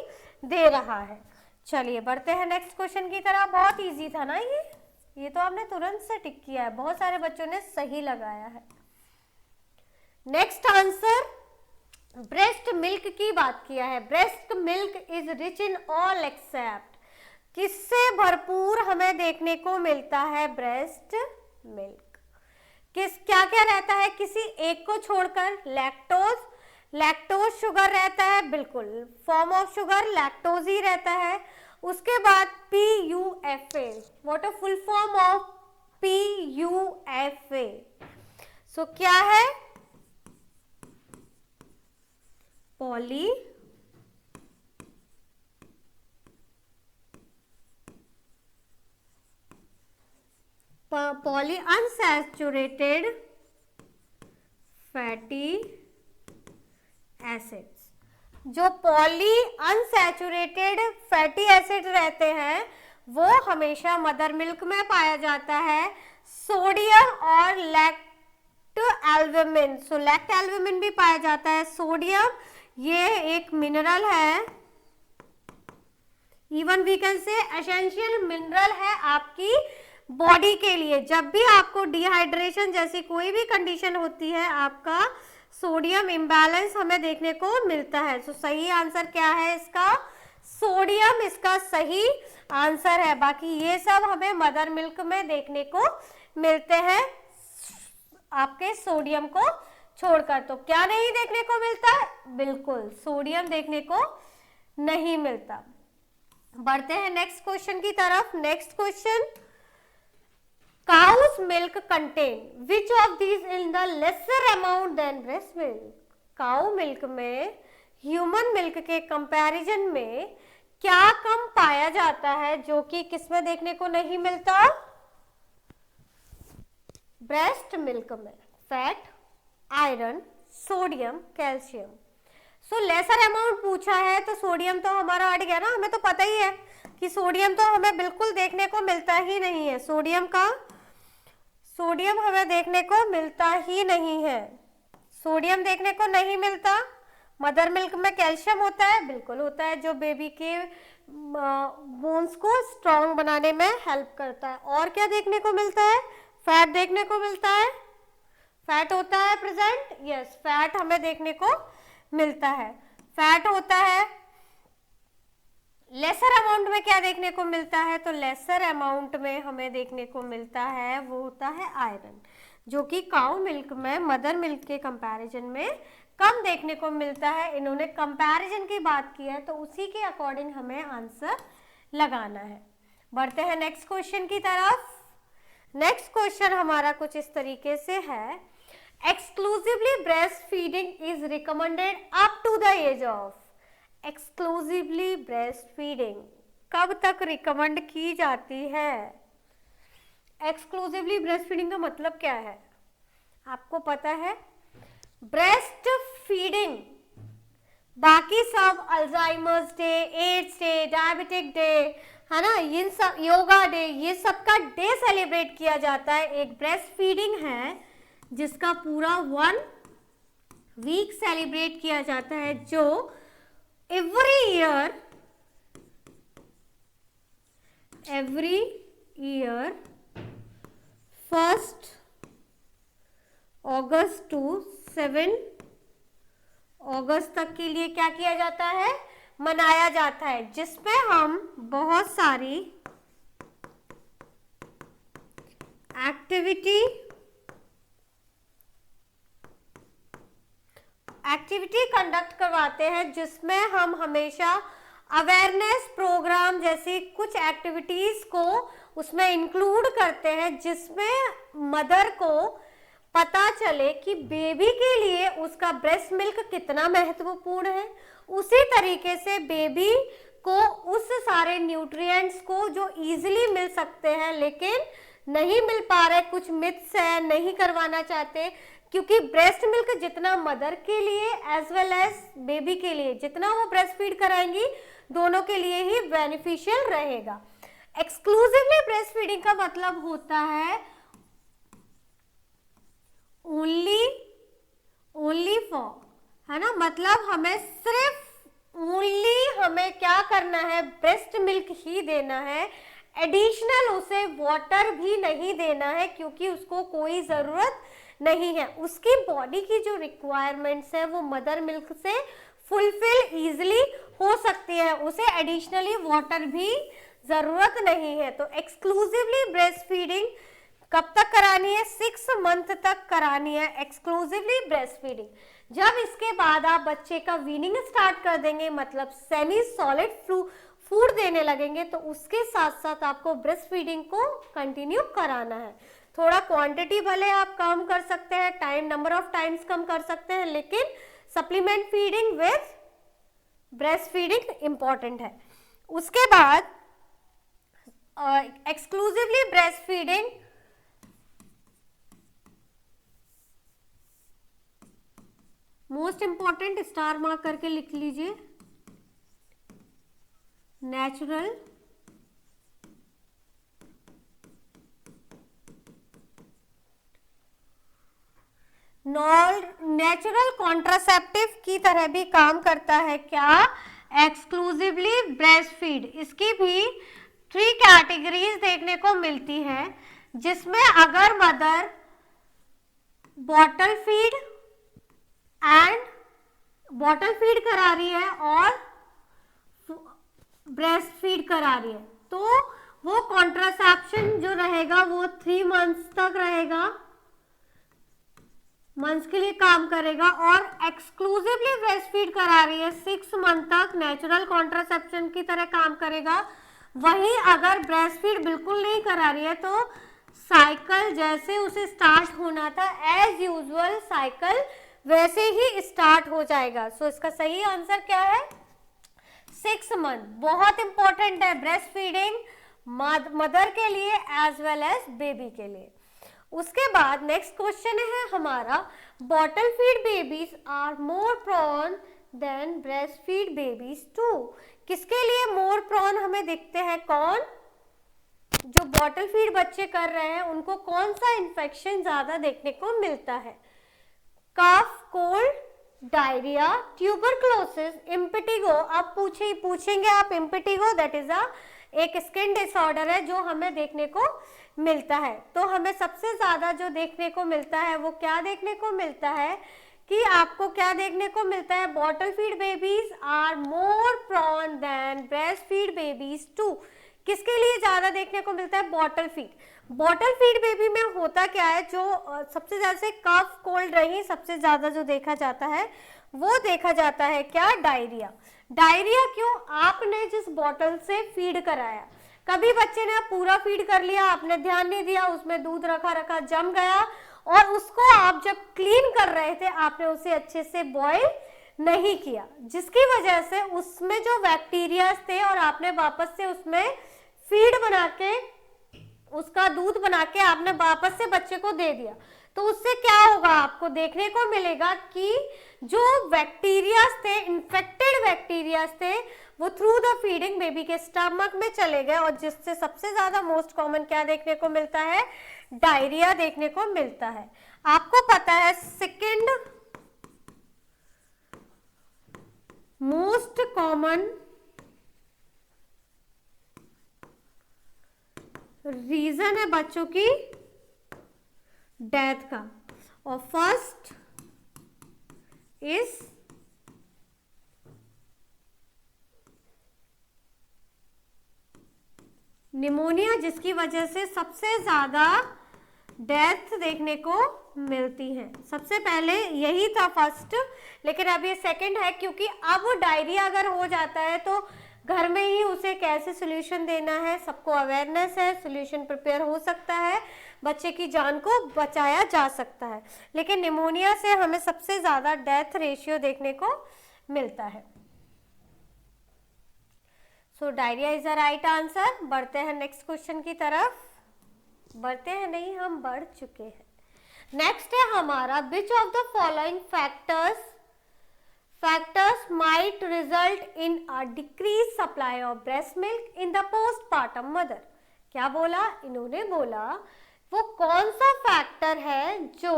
दे रहा है। चलिए बढ़ते हैं नेक्स्ट क्वेश्चन की तरफ। बहुत इजी था ना ये तो आपने तुरंत से टिक किया है, बहुत सारे बच्चों ने सही लगाया है। नेक्स्ट आंसर, ब्रेस्ट मिल्क की बात किया है। Breast milk is rich in all except, किससे भरपूर हमें देखने को मिलता है ब्रेस्ट मिल्क? क्या क्या रहता है किसी एक को छोड़कर? लैक्टोज शुगर रहता है, बिल्कुल फॉर्म ऑफ शुगर लैक्टोज ही रहता है। उसके बाद PUFA, what a full form of PUFA? क्या है? Poly unsaturated fatty acids. जो पॉली अनसैचुरेटेड फैटी एसिड रहते हैं वो हमेशा मदर मिल्क में पाया जाता है। सोडियम और लैक्ट एल्बुमिन, लैक्ट एल्बुमिन भी पाया जाता है। सोडियम ये एक मिनरल है, even we can say essential mineral है आपकी बॉडी के लिए। जब भी आपको डिहाइड्रेशन जैसी कोई भी कंडीशन होती है, आपका सोडियम इम्बैलेंस हमें देखने को मिलता है। तो सही आंसर क्या है इसका? सोडियम इसका सही आंसर है। बाकी ये सब हमें मदर मिल्क में देखने को मिलते हैं आपके सोडियम को छोड़कर। तो क्या नहीं देखने को मिलता है? बिल्कुल सोडियम देखने को नहीं मिलता। बढ़ते हैं नेक्स्ट क्वेश्चन की तरफ। Next question, cow's milk contain which of these in the lesser amount than breast milk? Cow milk में ह्यूमन मिल्क के कंपैरिजन में क्या कम पाया जाता है जो कि किसमें देखने को नहीं मिलता? ब्रेस्ट मिल्क में। Fat, iron, sodium, calcium. So lesser amount पूछा है तो सोडियम तो हमारा हट गया ना, हमें तो पता ही है कि सोडियम तो हमें बिल्कुल देखने को मिलता ही नहीं है। सोडियम हमें देखने को मिलता ही नहीं है। सोडियम देखने को नहीं मिलता। मदर मिल्क में कैल्शियम होता है, बिल्कुल होता है, जो बेबी के बोन्स को स्ट्रॉन्ग बनाने में हेल्प करता है। और क्या देखने को मिलता है? फैट देखने को मिलता है। फैट होता है प्रेजेंट, यस, फैट हमें देखने को मिलता है, फैट होता है। लेसर अमाउंट में क्या देखने को मिलता है? तो लेसर अमाउंट में हमें देखने को मिलता है वो होता है आयरन, जो कि काउ मिल्क में मदर मिल्क के कंपैरिजन में कम देखने को मिलता है। इन्होंने कंपैरिजन की बात की है तो उसी के अकॉर्डिंग हमें आंसर लगाना है। बढ़ते हैं नेक्स्ट क्वेश्चन की तरफ। नेक्स्ट क्वेश्चन हमारा कुछ इस तरीके से है, exclusively breast feeding is recommended up to the age of. Exclusively breast feeding कब तक रिकमेंड की जाती है? एक्सक्लूसिवली ब्रेस्ट फीडिंग का मतलब क्या है आपको पता है? ब्रेस्ट फीडिंग बाकी सब Alzheimer's day, AIDS day, diabetic day, है ना, इन सब, योगा डे, ये सब का डे सेलिब्रेट किया जाता है। एक ब्रेस्ट फीडिंग है जिसका पूरा 1 वीक सेलिब्रेट किया जाता है, जो every year 1 अगस्त टू 7 अगस्त तक के लिए क्या किया जाता है? मनाया जाता है, जिसमें हम बहुत सारी एक्टिविटी कंडक्ट करवाते हैं, जिसमें हम हमेशा अवेयरनेस प्रोग्राम जैसी कुछ एक्टिविटीज को उसमें इंक्लूड करते हैं, जिसमें मदर को पता चले कि बेबी के लिए उसका ब्रेस्ट मिल्क कितना महत्वपूर्ण है। उसी तरीके से बेबी को उस सारे न्यूट्रिएंट्स को जो इजीली मिल सकते हैं लेकिन नहीं मिल पा रहे, कुछ मिथ्स है, नहीं करवाना चाहते, क्योंकि ब्रेस्ट मिल्क जितना मदर के लिए एज वेल एज बेबी के लिए जितना वो ब्रेस्ट फीड कराएंगी, दोनों के लिए ही बेनिफिशियल रहेगा। एक्सक्लूसिवली ब्रेस्ट फीडिंग का मतलब होता है ओनली फॉर, है ना, मतलब हमें सिर्फ हमें क्या करना है? ब्रेस्ट मिल्क ही देना है, एडिशनल उसे वाटर भी नहीं देना है, क्योंकि उसको कोई ज़रूरत नहीं है। उसकी बॉडी की जो रिक्वायरमेंट्स है वो मदर मिल्क से फुलफिल इजीली हो सकती है, उसे एडिशनली वाटर भी ज़रूरत नहीं है। तो एक्सक्लूसिवली ब्रेस्ट फीडिंग कब तक करानी है? 6 मंथ तक करानी है एक्सक्लूसिवली ब्रेस्ट फीडिंग। जब इसके बाद आप बच्चे का वीनिंग स्टार्ट कर देंगे, मतलब सेमी सॉलिड फूड देने लगेंगे, तो उसके साथ साथ आपको ब्रेस्ट फीडिंग को कंटिन्यू कराना है। थोड़ा क्वांटिटी भले आप कम कर सकते हैं, टाइम, नंबर ऑफ टाइम्स कम कर सकते हैं, लेकिन supplement feeding with breast feeding important है। उसके बाद exclusively breast feeding most important, star mark करके लिख लीजिए, नेचुरल कॉन्ट्रासेप्टिव की तरह भी काम करता है। क्या? एक्सक्लूसिवली ब्रेस्ट फीड, इसकी भी 3 कैटेगरीज देखने को मिलती है, जिसमें अगर मदर बॉटल फीड करा रही है और ब्रेस्ट फीड करा रही है, तो वो कॉन्ट्रासेप्शन जो रहेगा वो 3 मंथ्स तक रहेगा, मंथ्स के लिए काम करेगा। और एक्सक्लूसिवली ब्रेस्ट फीड करा रही है 6 मंथ तक नेचुरल कॉन्ट्रासेप्शन की तरह काम करेगा। वहीं अगर ब्रेस्ट फीड बिल्कुल नहीं करा रही है तो साइकिल जैसे उसे स्टार्ट होना था एज यूजुअल साइकिल वैसे ही स्टार्ट हो जाएगा। सो इसका सही आंसर क्या है? 6 मंथ। बहुत इंपॉर्टेंट है ब्रेस्ट फीडिंग मदर के लिए एज वेल एज बेबी के लिए। उसके बाद नेक्स्ट क्वेश्चन है हमारा, bottle feed babies are more prone than breast feed babies too. किसके लिए मोर प्रोन हमें दिखते हैं? कौन? जो बॉटल फीड बच्चे कर रहे हैं उनको कौन सा इन्फेक्शन ज्यादा देखने को मिलता है? कफ, कोल्ड, डायरिया, ट्यूबरक्लोसिस, इम्पिटिगो। अब पूछेंगे आप इम्पिटिगो, दैट इज एक स्किन डिसऑर्डर है जो हमें देखने को मिलता है। तो हमें सबसे ज्यादा जो देखने को मिलता है वो क्या देखने को मिलता है कि आपको क्या देखने को मिलता है? Bottle feed babies are more prone than breast feed babies too. किसके लिए ज्यादा देखने को मिलता है? Bottle feed. Bottle feed baby में होता क्या है, जो सबसे ज्यादा से कफ कोल्ड रही सबसे ज्यादा जो देखा जाता है वो देखा जाता है क्या? डायरिया। डायरिया क्यों? आपने जिस बॉटल से फीड कराया, कभी बच्चे ने पूरा फीड कर लिया, आपने ध्यान नहीं दिया, उसमें दूध रखा जम गया और उसको आप जब क्लीन कर रहे थे आपने उसे अच्छे से बॉईल नहीं किया, जिसकी वजह से उसमें जो बैक्टीरिया थे और आपने वापस से उसमें फीड बना के उसका दूध बना के आपने वापस से बच्चे को दे दिया, तो उससे क्या होगा? आपको देखने को मिलेगा कि जो बैक्टीरियाज थे, इन्फेक्टेड बैक्टीरियाज थे, वो थ्रू द फीडिंग बेबी के स्टमक में चले गए और जिससे सबसे ज्यादा मोस्ट कॉमन क्या देखने को मिलता है? डायरिया देखने को मिलता है। आपको पता है सेकेंड मोस्ट कॉमन रीजन है बच्चों की डेथ का, और फर्स्ट इज निमोनिया, जिसकी वजह से सबसे ज्यादा डेथ देखने को मिलती है। सबसे पहले यही था फर्स्ट, लेकिन अब ये सेकंड है, क्योंकि अब डायरिया अगर हो जाता है तो घर में ही उसे कैसे सोल्यूशन देना है सबको अवेयरनेस है, सोल्यूशन प्रिपेयर हो सकता है, बच्चे की जान को बचाया जा सकता है। लेकिन निमोनिया से हमें सबसे ज्यादा डेथ रेशियो देखने को मिलता है। So diarrhoea is the right answer. बढ़ते हैं नेक्स्ट क्वेश्चन की तरफ। बढ़ते हैं नहीं, हम बढ़ चुके हैं। नेक्स्ट है हमारा, विच of the following factors might result in a decreased supply of breast milk in the postpartum mother। क्या बोला इन्होंने? बोला वो कौन सा फैक्टर है जो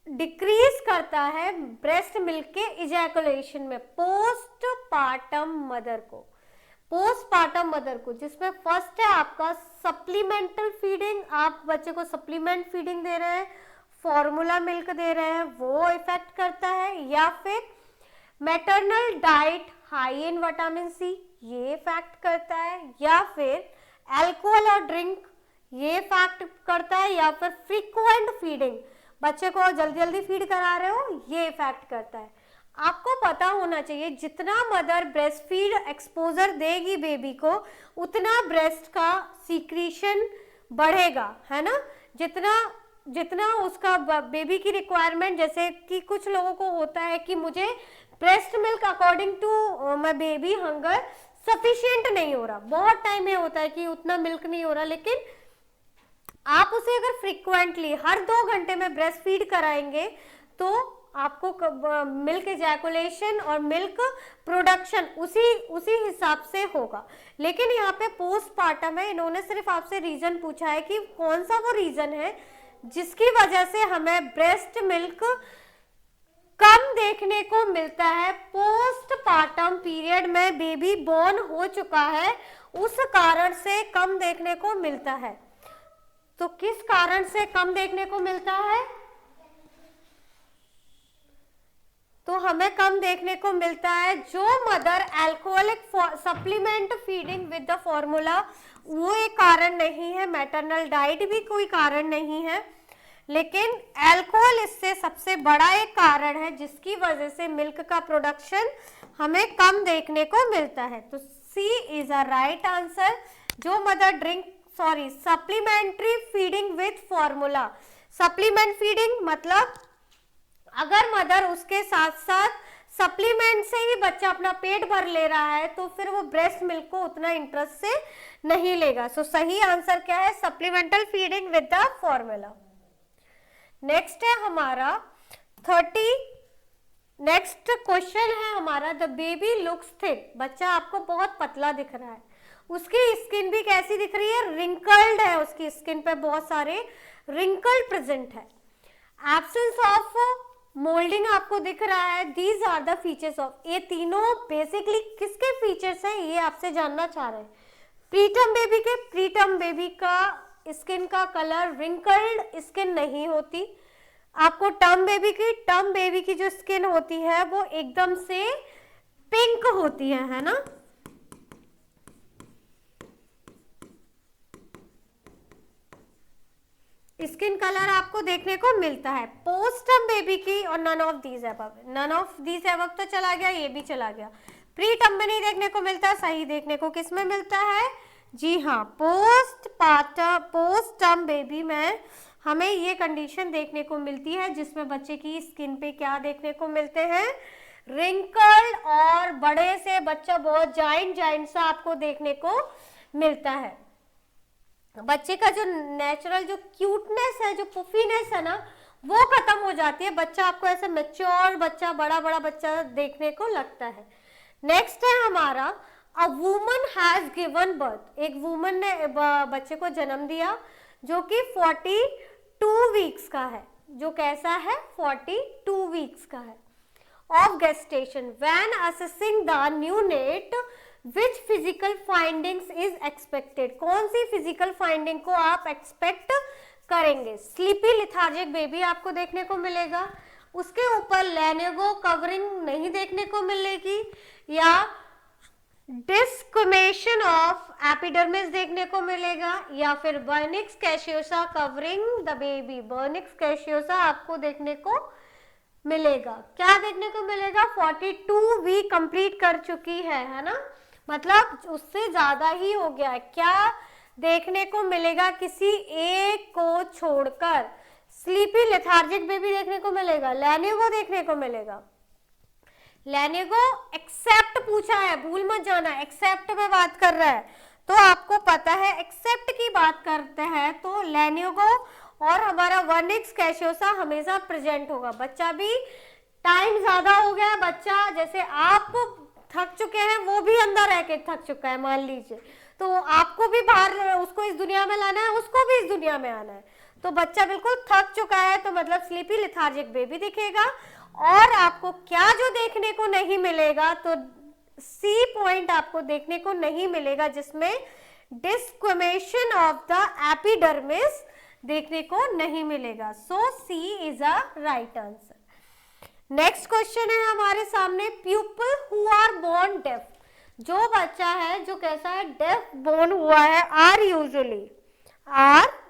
डिक्रीज करता है ब्रेस्ट मिल्क के इजैकुलेशन में पोस्टपार्टम मदर को। पोस्टपार्टम मदर को, जिसमें फर्स्ट है आपका सप्लीमेंटल फीडिंग, आप बच्चे को सप्लीमेंट फीडिंग दे रहे हैं, फॉर्मूला मिल्क दे रहे हैं, वो इफेक्ट करता है, या फिर maternal diet high in vitamin C, ये इफेक्ट करता है, या फिर अल्कोहल और ड्रिंक ये इफेक्ट करता है, या फिर फ्रीक्वेंट फीडिंग, बच्चे को जल्दी जल्दी फीड करा रहे हो, ये इफेक्ट करता है। आपको पता होना चाहिए जितना मदर ब्रेस्ट फीड एक्सपोजर देगी बेबी को, उतना ब्रेस्ट का सीक्रीशन बढ़ेगा, है ना। जितना उसका बेबी की रिक्वायरमेंट, जैसे कि कुछ लोगों को होता है कि मुझे breast milk according to my baby hunger sufficient नहीं हो रहा, बहुत टाइम ये होता है कि उतना मिल्क नहीं हो रहा, लेकिन आप उसे अगर फ्रीक्वेंटली हर 2 घंटे में ब्रेस्ट फीड कराएंगे तो आपको मिल्क इजैकुलेशन और मिल्क प्रोडक्शन उसी हिसाब से होगा। लेकिन यहाँ पे पोस्टपार्टम है, इन्होंने सिर्फ आपसे रीजन पूछा है कि कौन सा वो रीजन है जिसकी वजह से हमें ब्रेस्ट मिल्क कम देखने को मिलता है पोस्टपार्टम पीरियड में, बेबी बॉर्न हो चुका है उस कारण से कम देखने को मिलता है। तो किस कारण से कम देखने को मिलता है? तो हमें कम देखने को मिलता है जो mother alcoholic supplement feeding with the formula, वो एक कारण नहीं है, मैटरनल डाइट भी कोई कारण नहीं है, लेकिन अल्कोहल इससे सबसे बड़ा एक कारण है जिसकी वजह से मिल्क का प्रोडक्शन हमें कम देखने को मिलता है। तो सी इज अ राइट आंसर। जो mother supplementary feeding with formula, supplement feeding मतलब अगर मदर उसके साथ साथ सप्लीमेंट से ही बच्चा अपना पेट भर ले रहा है तो फिर वो ब्रेस्ट मिल्क को उतना इंटरेस्ट से नहीं लेगा। सो सही आंसर क्या है? Supplemental feeding with the formula. Next है हमारा 30। नेक्स्ट क्वेश्चन है हमारा, द बेबी लुक्स थिक, बच्चा आपको बहुत पतला दिख रहा है, उसकी स्किन भी कैसी दिख रही है? रिंकल्ड है, उसकी स्किन पे बहुत सारे रिंकल प्रेजेंट है। एब्सेंस ऑफ मोल्डिंग आपको दिख रहा है। These are the features of, ये तीनों बेसिकली किसके फीचर्स हैं ये आपसे जानना चाह रहे हैं। प्रीटर्म बेबी के, प्रीटर्म बेबी का स्किन का कलर रिंकल्ड स्किन नहीं होती। आपको टर्म बेबी की जो स्किन होती है वो एकदम से पिंक होती है ना। स्किन कलर आपको देखने को मिलता है। पोस्टर्म बेबी की और नन ऑफ दीज एबव तो चला गया, ये भी चला गया। प्रीटर्म में नहीं देखने को मिलता, सही देखने को किस में मिलता है? जी हाँ, पोस्टर्म बेबी में हमें ये कंडीशन देखने को मिलती है जिसमें बच्चे की स्किन पे क्या देखने को मिलते हैं? रिंकल्ड और बड़े से बच्चा बहुत जाइंट सा आपको देखने को मिलता है। बच्चे का जो नेचुरल जो क्यूटनेस है, जो पुफीनेस है ना, वो खत्म हो जाती है। बच्चा आपको ऐसा मैच्योर बच्चा, बड़ा बच्चा देखने को लगता है। नेक्स्ट है हमारा, a woman has given birth, एक वुमन ने बच्चे को जन्म दिया जो कि 42 वीक्स का है। जो कैसा है? 42 वीक्स का है। Of gestation, when assessing the neonate which physical findings is expected, कौन सी फिजिकल फाइंडिंग को आप एक्सपेक्ट करेंगे? स्लीपी लिथार्जिक बेबी आपको देखने को मिलेगा, उसके ऊपर लेनेगो कवरिंग नहीं देखने को मिलेगी, या डिस्कमेशन ऑफ एपिडर्मिस देखने को मिलेगा, या फिर बर्निक्स कैशियोसा कवरिंग द बेबी, बर्निक्स कैशियोसा आपको देखने को मिलेगा। क्या देखने को मिलेगा? 42 वीक कंप्लीट कर चुकी है ना, मतलब उससे ज्यादा ही हो गया है। क्या देखने को मिलेगा? किसी एक को छोड़कर स्लीपी लेथार्जिक बेबी देखने को मिलेगा, लेनेगो देखने को मिलेगा। लेनेगो एक्सेप्ट पूछा है, भूल मत जाना, एक्सेप्ट में बात कर रहा है तो आपको पता है एक्सेप्ट की बात करते हैं तो लेनेगो और हमारा वर्निक्स कैशियोसा हमेशा प्रेजेंट होगा। बच्चा भी टाइम ज्यादा हो गया, बच्चा जैसे आप थक चुके हैं वो भी अंदर रह के थक चुका है मान लीजिए, तो आपको भी बाहर उसको इस दुनिया में लाना है, उसको भी इस दुनिया में आना है, तो बच्चा बिल्कुल थक चुका है, तो मतलब स्लीपी लिथार्जिक बेबी दिखेगा। और आपको क्या जो देखने को नहीं मिलेगा, तो सी पॉइंट आपको देखने को नहीं मिलेगा जिसमें डिस्क्वेमेशन ऑफ द एपिडर्मिस देखने को नहीं मिलेगा। So C is a right answer. Next question है हमारे सामने, people who are born deaf, जो बच्चा है जो कैसा है? डेफ बोर्न हुआ है, are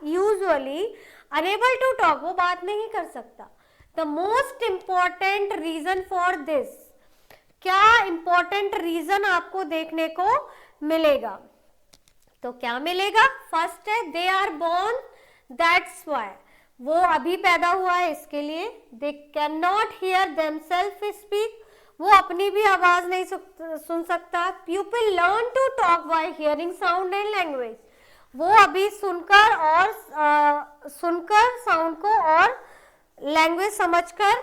usually unable to talk, वो बात नहीं कर सकता। The most important reason for this, क्या इंपॉर्टेंट रीजन आपको देखने को मिलेगा? तो क्या मिलेगा? फर्स्ट है they are born that's why, वो अभी पैदा हुआ है इसके लिए। They can not hear themselves speak, वो अपनी भी आवाज नहीं सुन सकता। People learn to talk by hearing sound and language, वो अभी सुनकर साउंड को और लैंग्वेज समझकर,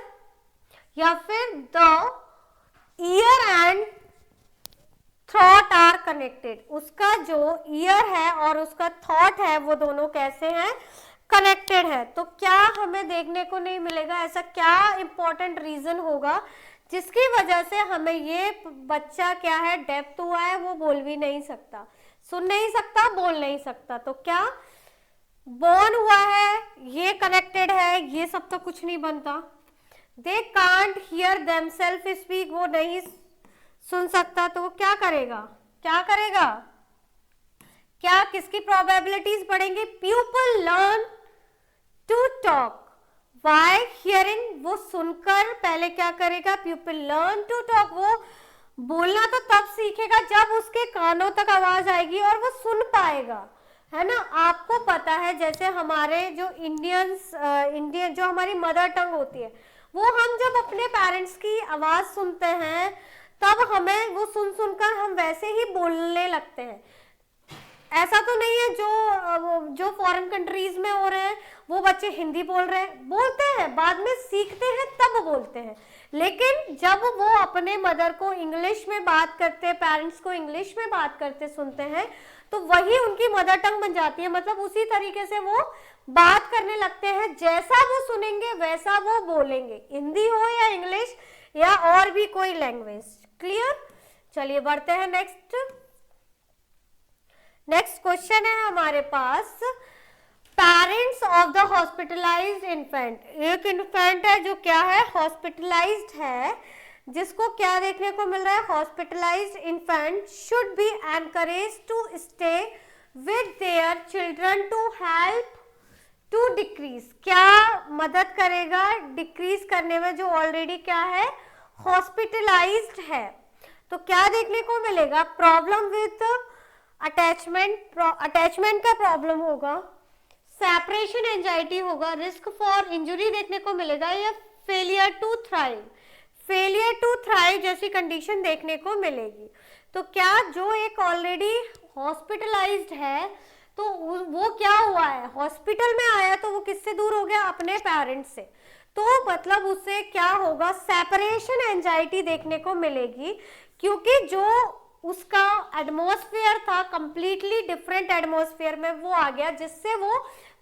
या फिर the ear and thought are connected, उसका जो ईयर है और उसका थॉट है वो दोनों कैसे हैं? कनेक्टेड है। तो क्या हमें देखने को नहीं मिलेगा? ऐसा क्या इंपॉर्टेंट रीजन होगा जिसकी वजह से हमें ये बच्चा क्या है, डेफ हुआ है, वो बोल भी नहीं सकता, सुन नहीं सकता, बोल नहीं सकता। तो क्या बोर्न हुआ है, ये कनेक्टेड है, ये सब तो कुछ नहीं बनता। They can't hear themselves speak, वो नहीं सुन सकता, तो वो क्या करेगा? क्या करेगा? क्या किसकी प्रोबेबिलिटीज बढ़ेंगी? People learn to talk why hearing, वो सुनकर पहले क्या करेगा? पीपल लर्न टू टॉक, वो बोलना तो तब सीखेगा जब उसके कानों तक आवाज आएगी और वो सुन पाएगा, है ना। आपको पता है जैसे हमारे जो इंडियन जो हमारी मदर टंग होती है, वो हम जब अपने पेरेंट्स की आवाज सुनते हैं तब हमें वो सुन सुनकर हम वैसे ही बोलने लगते हैं। ऐसा तो नहीं है जो फॉरेन कंट्रीज में हो रहे हैं वो बच्चे हिंदी बोल रहे हैं, बोलते हैं, बाद में सीखते हैं तब बोलते हैं, लेकिन जब वो अपने मदर को इंग्लिश में बात करते, पेरेंट्स को इंग्लिश में बात करते सुनते हैं, तो वही उनकी मदर टंग बन जाती है। मतलब उसी तरीके से वो बात करने लगते हैं, जैसा वो सुनेंगे वैसा वो बोलेंगे, हिंदी हो या इंग्लिश या और भी कोई लैंग्वेज। क्लियर? चलिए बढ़ते हैं नेक्स्ट। नेक्स्ट क्वेश्चन है हमारे पास, parents of the hospitalised infant. एक इन्फेंट है जो क्या है, हॉस्पिटलाइज्ड है, जिसको क्या देखने को मिल रहा है? Hospitalised infant should be encourage to stay with their children to help to decrease. क्या मदद करेगा डिक्रीज करने में जो ऑलरेडी क्या है, हॉस्पिटलाइज्ड है। तो क्या देखने को मिलेगा? प्रॉब्लम विद अटैचमेंट का प्रॉब्लम होगा, सेपरेशन एंजाइटी होगा, रिस्क फॉर इंजुरी देखने को मिलेगा, या फेलियर टू थ्राइव जैसी कंडीशन देखने को मिलेगी। तो क्या जो एक ऑलरेडी हॉस्पिटलाइज्ड है तो वो क्या हुआ है, हॉस्पिटल में आया तो वो किससे दूर हो गया? अपने पेरेंट्स से। तो मतलब उससे क्या होगा, सेपरेशन एंजाइटी देखने को मिलेगी, क्योंकि जो उसका एटमॉस्फेयर था कंप्लीटली डिफरेंट एटमॉस्फेयर में वो आ गया, जिससे वो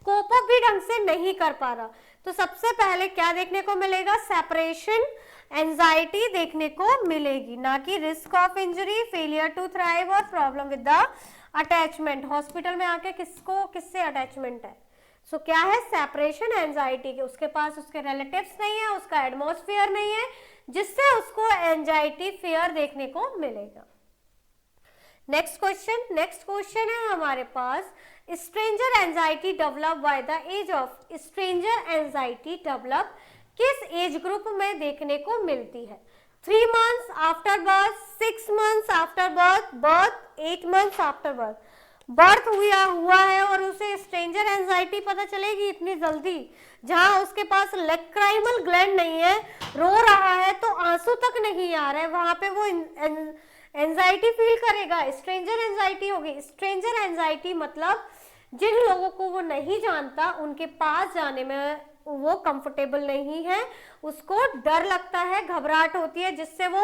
कोप अप भी ढंग से नहीं कर पा रहा। तो सबसे पहले क्या देखने को मिलेगा? सेपरेशन एंजाइटी देखने को मिलेगी, ना कि risk of injury, failure to thrive और problem with the attachment. Hospital में आके किससे अटैचमेंट है? सो क्या है? सेपरेशन एंजाइटी के, उसके पास उसके रिलेटिव्स नहीं है, उसका एटमॉस्फेयर नहीं है, जिससे उसको एंजाइटी फियर देखने को मिलेगा। नेक्स्ट क्वेश्चन है हमारे पास, stranger anxiety develop by the age of. Stranger anxiety develop किस एज ग्रुप में देखने को मिलती है? 3 months after birth, 6 months after birth, 8 months after birth हुआ है और उसे स्ट्रेंजर एंजाइटी पता चलेगी इतनी जल्दी? जहां उसके पास लैक्राइमल ग्लैंड नहीं है, रो रहा है तो आंसू तक नहीं आ रहा है, वहां पे वो एंजाइटी फील करेगा, स्ट्रेंजर एंजाइटी होगी। स्ट्रेंजर एंजाइटी मतलब जिन लोगों को वो नहीं जानता उनके पास जाने में वो कंफर्टेबल नहीं है, उसको डर लगता है, घबराहट होती है, जिससे वो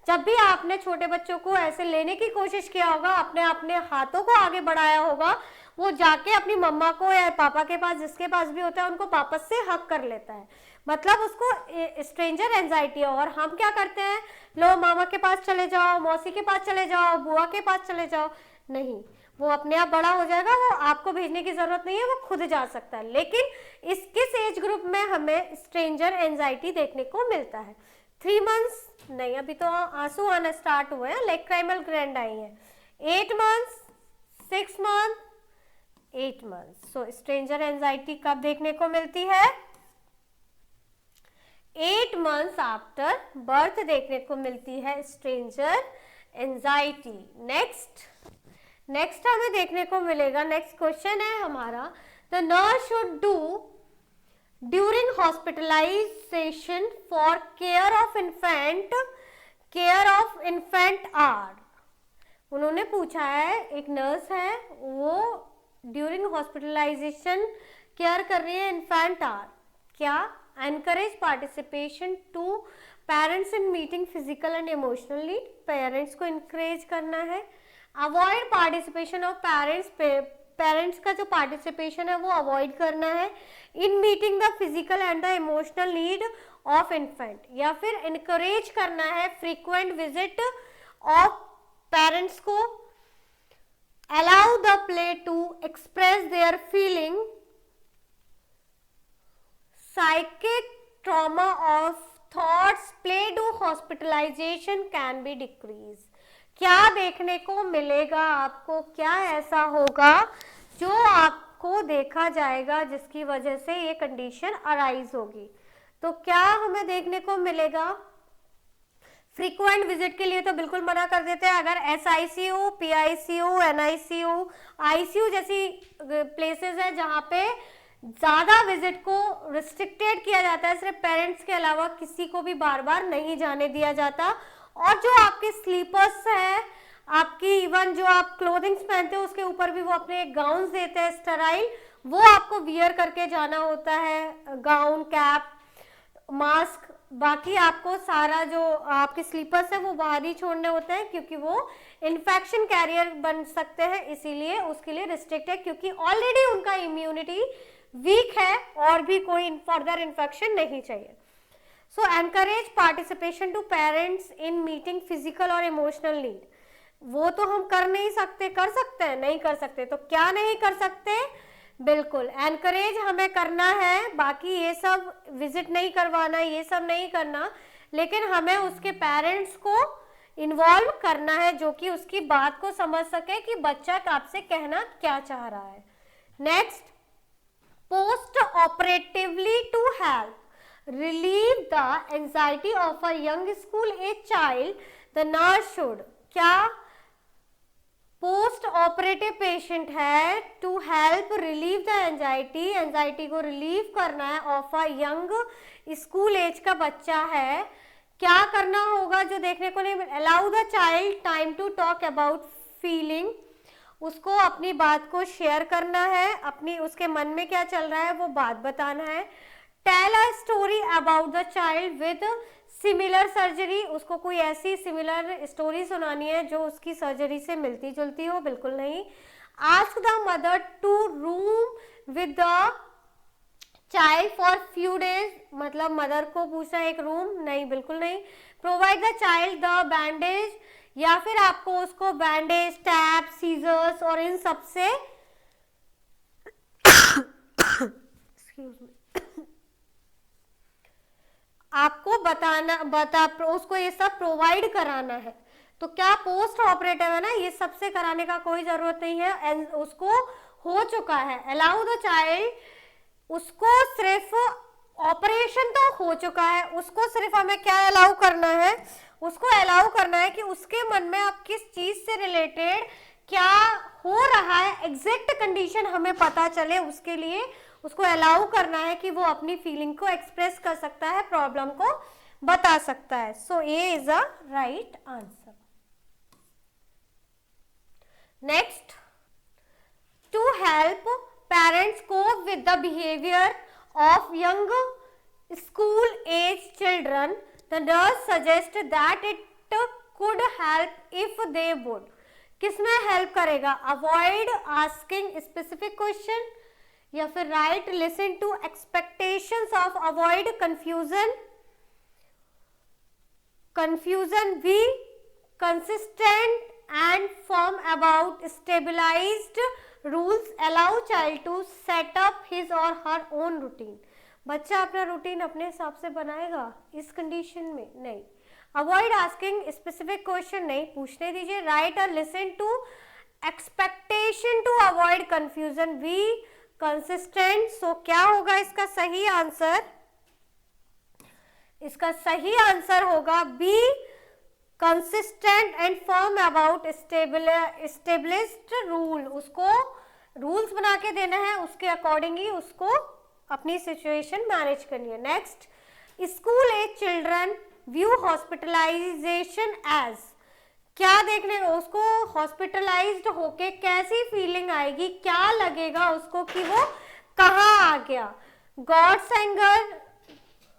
जब भी आपने छोटे बच्चों को ऐसे लेने की कोशिश किया होगा, अपने हाथों को आगे बढ़ाया होगा, वो जाके अपनी मम्मा को या पापा के पास, जिसके पास भी होता है, उनको वापस से हक कर लेता है, मतलब उसको स्ट्रेंजर एंजाइटी है। और हम क्या करते हैं, लो मामा के पास चले जाओ, मौसी के पास चले जाओ, बुआ के पास चले जाओ, नहीं, वो अपने आप बड़ा हो जाएगा, वो आपको भेजने की जरूरत नहीं है, वो खुद जा सकता है। लेकिन इस किस एज ग्रुप में हमें स्ट्रेंजर एंजाइटी देखने को मिलता है? 3 months नहीं, अभी तो आंसू आना स्टार्ट हुए हैं, लैक्राइमल ग्लैंड आई है। 8 months, 6 months, 8 months। सो स्ट्रेंजर एंजाइटी कब देखने को मिलती है? 8 months आफ्टर बर्थ देखने को मिलती है स्ट्रेंजर एंजाइटी। नेक्स्ट हमें देखने को मिलेगा, नेक्स्ट क्वेश्चन है हमारा, the nurse should do during hospitalisation for care of infant are. उन्होंने पूछा है, एक नर्स है वो ड्यूरिंग हॉस्पिटलाइजेशन केयर कर रही है इन्फेंट आर, क्या? Encourage participation to parents in meeting physical and emotional need, parents को इनकरेज करना है। अवॉइड पार्टिसिपेशन ऑफ पेरेंट्स का जो पार्टिसिपेशन है वो अवॉइड करना है in meeting the physical and the emotional need of infant, या फिर इनकरेज करना है फ्रीक्वेंट विजिट ऑफ पेरेंट्स को, allow the play to express their feeling, psychic trauma of thoughts play to hospitalisation can be decrease. क्या देखने को मिलेगा आपको, क्या ऐसा होगा जो आपको देखा जाएगा जिसकी वजह से ये कंडीशन अराइज होगी? तो क्या हमें देखने को मिलेगा? फ्रीक्वेंट विजिट के लिए तो बिल्कुल मना कर देते हैं। अगर SICU, PICU, NICU, ICU जैसी प्लेसेस है जहाँ पे ज्यादा विजिट को रिस्ट्रिक्टेड किया जाता है, सिर्फ पेरेंट्स के अलावा किसी को भी बार बार नहीं जाने दिया जाता, और जो आपके स्लीपर्स है, आपकी इवन जो आप क्लोथिंग्स पहनते हो उसके ऊपर भी वो अपने गाउन्स देते हैं स्टेराइल, वो आपको वियर करके जाना होता है, गाउन, कैप, मास्क। बाकी आपको सारा जो आपके स्लीपर्स है वो बाहर ही छोड़ने होते हैं, क्योंकि वो इन्फेक्शन कैरियर बन सकते हैं, इसीलिए उसके लिए रिस्ट्रिक्ट है, क्योंकि ऑलरेडी उनका इम्यूनिटी वीक है और भी कोई फर्दर इन्फेक्शन नहीं चाहिए। So encourage participation to parents in meeting physical और इमोशनल नीड। वो तो हम कर नहीं सकते, कर सकते हैं? नहीं कर सकते। तो क्या नहीं कर सकते? बिल्कुल एनकरेज हमें करना है, बाकी ये सब विजिट नहीं करवाना, ये सब नहीं करना, लेकिन हमें उसके पेरेंट्स को इन्वॉल्व करना है जो कि उसकी बात को समझ सके कि बच्चा आपसे कहना क्या चाह रहा है। Next, post operatively to help relieve the anxiety of a young school age child, the nurse should। क्या पोस्ट ऑपरेटिव पेशेंट है, to help relieve the anxiety, anxiety को रिलीव करना है, of a young school age का बच्चा है, क्या करना होगा जो देखने को नहीं? Allow the child time to talk about feeling, उसको अपनी बात को शेयर करना है, अपनी उसके मन में क्या चल रहा है वो बात बताना है। Tell a story about the child with similar surgery, उसको कोई ऐसी सिमिलर स्टोरी सुनानी है जो उसकी सर्जरी से मिलती जुलती हो, बिल्कुल नहीं। Ask the mother to room with the child for few days, मतलब मदर को पूछना एक रूम, नहीं, बिल्कुल नहीं। Provide the child the bandage, या फिर आपको उसको बैंडेज, टैप, सीजर्स और इन सब से एक्सक्यूज मी, आपको उसको ये सब प्रोवाइड कराना है। तो क्या पोस्ट ऑपरेटिव है ना, ये सबसे कराने का कोई जरूरत नहीं है, उसको हो चुका है। अलाउ द चाइल्ड, उसको सिर्फ ऑपरेशन तो हो चुका है, उसको सिर्फ हमें क्या अलाउ करना है? उसको अलाउ करना है कि उसके मन में आप किस चीज से रिलेटेड क्या हो रहा है, एग्जैक्ट कंडीशन हमें पता चले, उसके लिए उसको अलाउ करना है कि वो अपनी फीलिंग को एक्सप्रेस कर सकता है, प्रॉब्लम को बता सकता है। So A is a right answer. Next, to help parents cope with the behaviour of young school age children, the nurse suggest that it could help if they would. किसमें हेल्प करेगा? अवॉइड आस्किंग स्पेसिफिक क्वेश्चन, या फिर right listen to expectations of, avoid confusion be consistent and firm about stabilised rules, allow child to set up his or her own routine. बच्चा अपना रूटीन अपने हिसाब से बनाएगा इस कंडीशन में? नहीं। अवॉइड आस्किंग स्पेसिफिक क्वेश्चन, नहीं पूछने दीजिए। राइट और listen to expectation to avoid confusion, be consistent. So क्या होगा इसका सही आंसर? इसका सही आंसर होगा be consistent and firm about established rule. उसको रूल्स बना के देना है, उसके अकॉर्डिंग ही उसको अपनी सिचुएशन मैनेज करनी है। Next, school age children view hospitalisation as, क्या देखने को उसको हॉस्पिटलाइज्ड होके कैसी फीलिंग आएगी, क्या लगेगा उसको कि वो कहाँ आ गया? गॉड्स एंगर,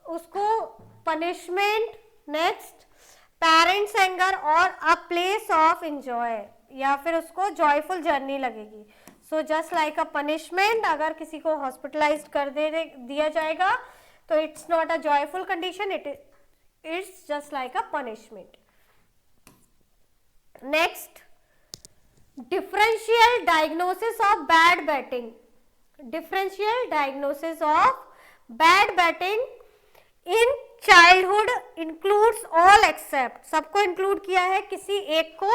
उसको पनिशमेंट। नेक्स्ट, पेरेंट्स एंगर और अ प्लेस ऑफ एंजॉय, या फिर उसको जॉयफुल जर्नी लगेगी। So just like a punishment, अगर किसी को हॉस्पिटलाइज्ड कर दिया जाएगा तो it's not a joyful condition, it's just like a punishment. Next, differential diagnosis of bad batting. Differential diagnosis of bad batting in childhood includes all except, सबको इंक्लूड किया है किसी एक को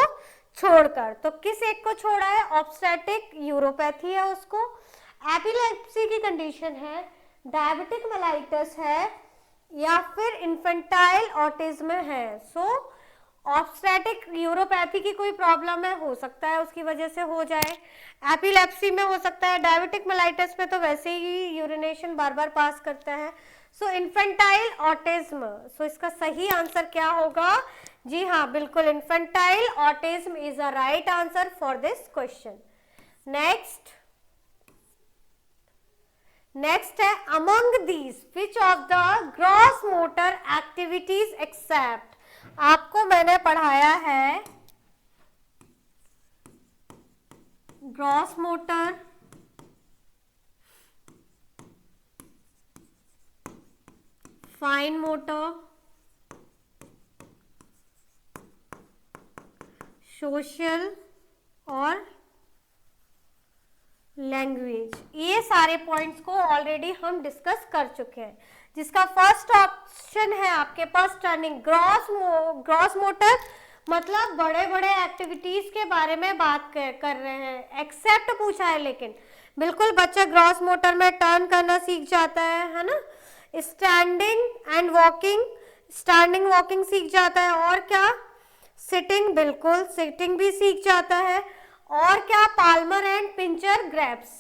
छोड़कर. तो किस एक को छोड़ा है? ऑब्स्टेटिक यूरोपैथी है उसको, एपिलेप्सी की कंडीशन है, डायबिटिक मेलाइटस है, या फिर इन्फेंटाइल ऑटिज्म है. सो ऑब्स्टेटिक यूरोपैथी की कोई प्रॉब्लम है, हो सकता है उसकी वजह से हो जाए, एपिलेप्सी में हो सकता है, डायबिटिक मेलाइटिस में तो वैसे ही यूरिनेशन बार बार पास करता है. सो इन्फेंटाइल ऑटिज्म. सो इसका सही आंसर क्या होगा? जी हाँ, बिल्कुल infantile autism is a right answer for this question. Next है among these which of the gross motor activities except. आपको मैंने पढ़ाया है gross motor, fine motor, social और लैंग्वेज. ये सारे पॉइंट्स को ऑलरेडी हम डिस्कस कर चुके हैं. जिसका फर्स्ट ऑप्शन है आपके पास टर्निंग. ग्रॉस मोटर मतलब बड़े बड़े एक्टिविटीज के बारे में बात कर रहे हैं. एक्सेप्ट पूछा है, लेकिन बिल्कुल बच्चा ग्रॉस मोटर में टर्न करना सीख जाता है ना. Standing and walking, standing walking सीख जाता है. और क्या? सिटिंग, बिल्कुल सिटिंग भी सीख जाता है. और क्या? Palmar and pincer grasps,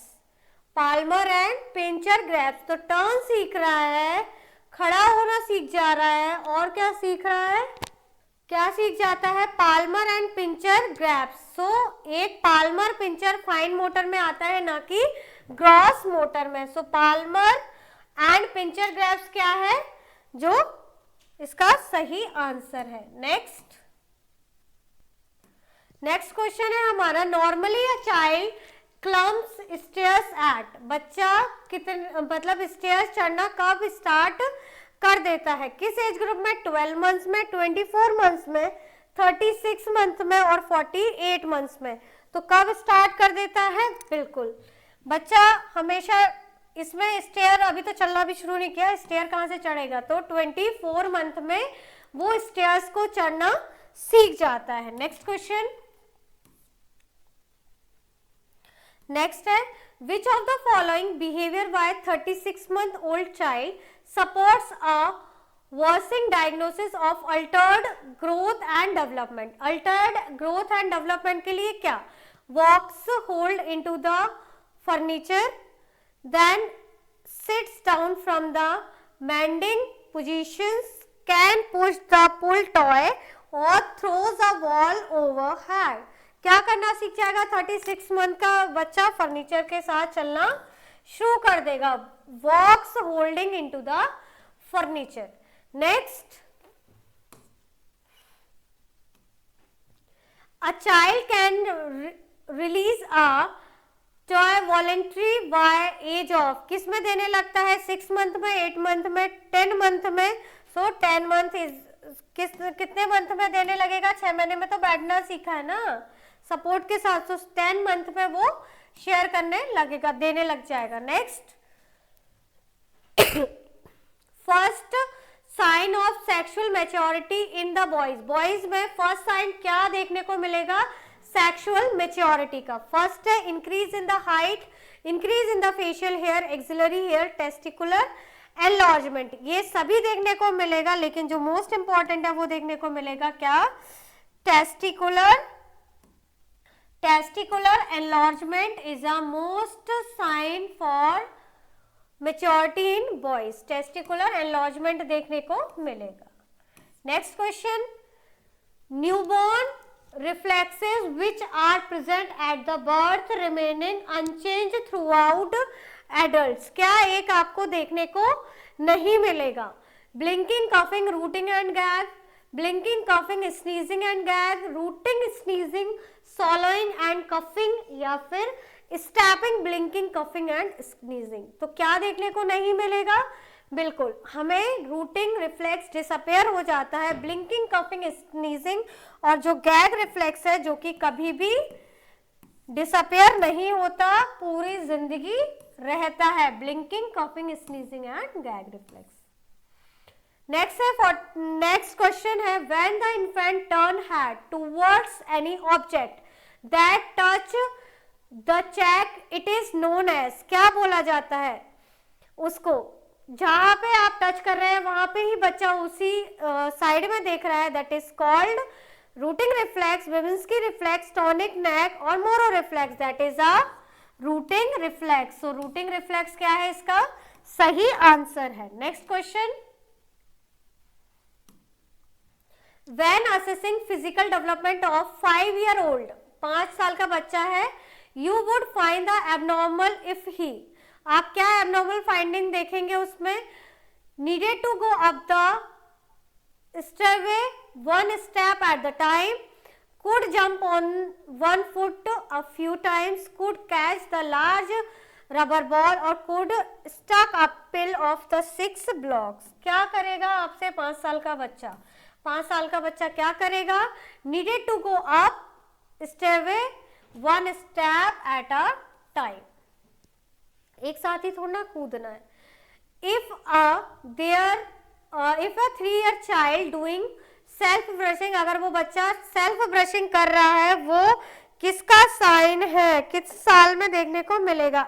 palmar and pincer grasps. तो टर्न सीख रहा है, खड़ा होना सीख जा रहा है, और क्या सीख रहा है? क्या सीख जाता है? Palmar and pincer grasps. So एक पाल्मर पिंचर फाइन मोटर में आता है, ना कि ग्रॉस मोटर में. सो पाल्मर एंड पिंचर ग्रैप्स क्या है जो इसका सही आंसर है. नेक्स्ट क्वेश्चन है हमारा, normally a child clumps stairs eight. बच्चा कितने मतलब स्टेयर्स चढ़ना कब स्टार्ट कर देता है? किस एज ग्रुप में? 12 मंथ्स में, 24 मंथ्स में, 36 मंथ में और 48 मंथ्स में. तो कब स्टार्ट कर देता है? बिल्कुल बच्चा हमेशा इसमें स्टेयर अभी तो चलना भी शुरू नहीं किया, स्टेयर कहाँ से चढ़ेगा? तो 24 मंथ में वो स्टेयर्स को चढ़ना सीख जाता है. नेक्स्ट क्वेश्चन, नेक्स्ट है, which of the following behaviour by 36 month old child supports a nursing diagnosis of altered growth and development. Altered growth and development के लिए क्या? Walks hold into the furniture, then sits down from the mending positions, can push the pull toy और throws a ball over head. क्या करना सीख जाएगा? 36 मंथ का बच्चा फर्नीचर के साथ चलना शुरू कर देगा. Walks holding into the furniture. Next, a child can release a toy voluntary by age of. किस में देने लगता है? 6 मंथ में, 8 मंथ में, 10 मंथ में. सो 10 मंथ इज कितने मंथ में देने लगेगा? 6 महीने में तो बैठना सीखा है ना सपोर्ट के साथ. तो 10 मंथ में वो शेयर करने लगेगा, देने लग जाएगा. Next, first sign of sexual maturity in the boys. Boys में फर्स्ट साइन क्या देखने को मिलेगा? सेक्सुअल मैच्योरिटी का. फर्स्ट है increase in the height, increase in the facial hair, axillary hair, testicular enlargement. ये सभी देखने को मिलेगा, लेकिन जो मोस्ट इंपॉर्टेंट है वो देखने को मिलेगा क्या? Testicular enlargement is a most sign for maturity in boys. Testicular enlargement देखने को मिलेगा. Next question, newborn reflexes which are present at the birth remaining unchange throughout adult. क्या एक आपको देखने को नहीं मिलेगा? Blinking, coughing, rooting and gag, blinking, coughing, sneezing and gag, rooting, sneezing, swallowing and coughing, या फिर stepping, blinking, coughing and sneezing. तो क्या देखने को नहीं मिलेगा? बिल्कुल, हमें रूटिंग रिफ्लेक्स डिसअपेयर हो जाता है, ब्लिंकिंग, कफिंग, स्नीजिंग, और जो गैग रिफ्लेक्स है जो कि कभी भी डिसअपेयर नहीं होता, पूरी जिंदगी रहता है, blinking, coughing, sneezing and gag reflex. Next question है when the infant turn head towards any object that touch the cheek it is known as, क्या बोला जाता है उसको? जहां पे आप टच कर रहे हैं वहां पे ही बच्चा उसी साइड में देख रहा है, that is called rooting reflex, Babinski reflex, tonic neck और Moro reflex, that is a rooting reflex. So rooting reflex क्या है? इसका सही आंसर है। Next question, when assessing physical development of 5-year-old, 5 साल का बच्चा है, you would find the abnormal if he, आप क्या एबनॉर्मल फाइंडिंग देखेंगे उसमें? Needed to go up the stairway 1 step at the time, could jump on 1 foot a few times, could catch the large rubber ball or could stuck a pill of the 6 blocks। क्या करेगा आपसे 5 साल का बच्चा? 5 साल का बच्चा क्या करेगा? Needed to go up stairway 1 step at a time, एक साथ ही थोड़ा कूदना है। If a 3-year child doing self brushing, अगर वो बच्चा सेल्फ ब्रशिंग कर रहा है, वो किसका साइन है? किस साल में देखने को मिलेगा?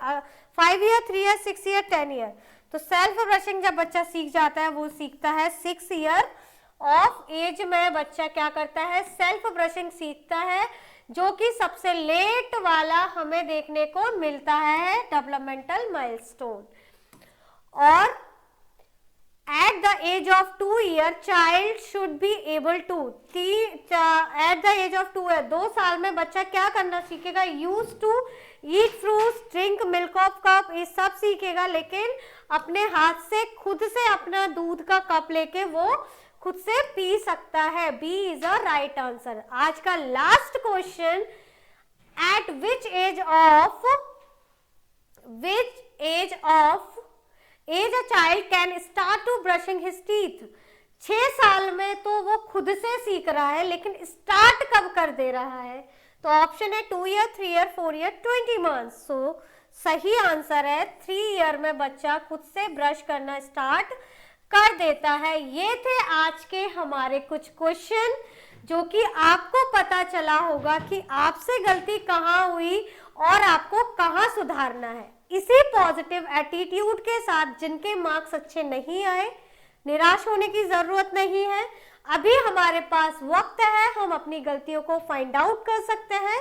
5 year, 3 year, 6 year, 10 year। तो सेल्फ ब्रशिंग जब बच्चा सीख जाता है वो सीखता है 6 year ऑफ एज में बच्चा क्या करता है? सेल्फ ब्रशिंग सीखता है, जो कि सबसे लेट वाला हमें देखने को मिलता है डेवलपमेंटल माइलस्टोन। और at the age of 2 year child should be able to, at the age of 2 साल में बच्चा क्या करना सीखेगा? Use to eat fruits, drink milk of cup, ये सब सीखेगा, लेकिन अपने हाथ से खुद से अपना दूध का कप लेके वो खुद से पी सकता है। B is a right answer. आज का last question, at which age of age a child can start to brushing his teeth. 6 साल में तो वो खुद से सीख रहा है, लेकिन स्टार्ट कब कर दे रहा है? तो ऑप्शन है 2 year, 3 year, 4 year, 20 months। सो सही आंसर है 3 year में बच्चा खुद से ब्रश करना स्टार्ट कर देता है। ये थे आज के हमारे कुछ क्वेश्चन, जो कि आपको पता चला होगा कि आपसे गलती कहाँ हुई और आपको कहाँ सुधारना है। इसी पॉजिटिव एटीट्यूड के साथ जिनके मार्क्स अच्छे नहीं आए, निराश होने की जरूरत नहीं है। अभी हमारे पास वक्त है, हम अपनी गलतियों को फाइंड आउट कर सकते हैं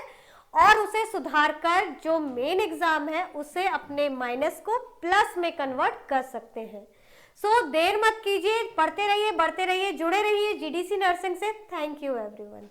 और उसे सुधार कर जो मेन एग्जाम है उसे अपने माइनस को प्लस में कन्वर्ट कर सकते हैं। सो देर मत कीजिए, पढ़ते रहिए, बढ़ते रहिए, जुड़े रहिए जीडीसी नर्सिंग से। Thank you everyone.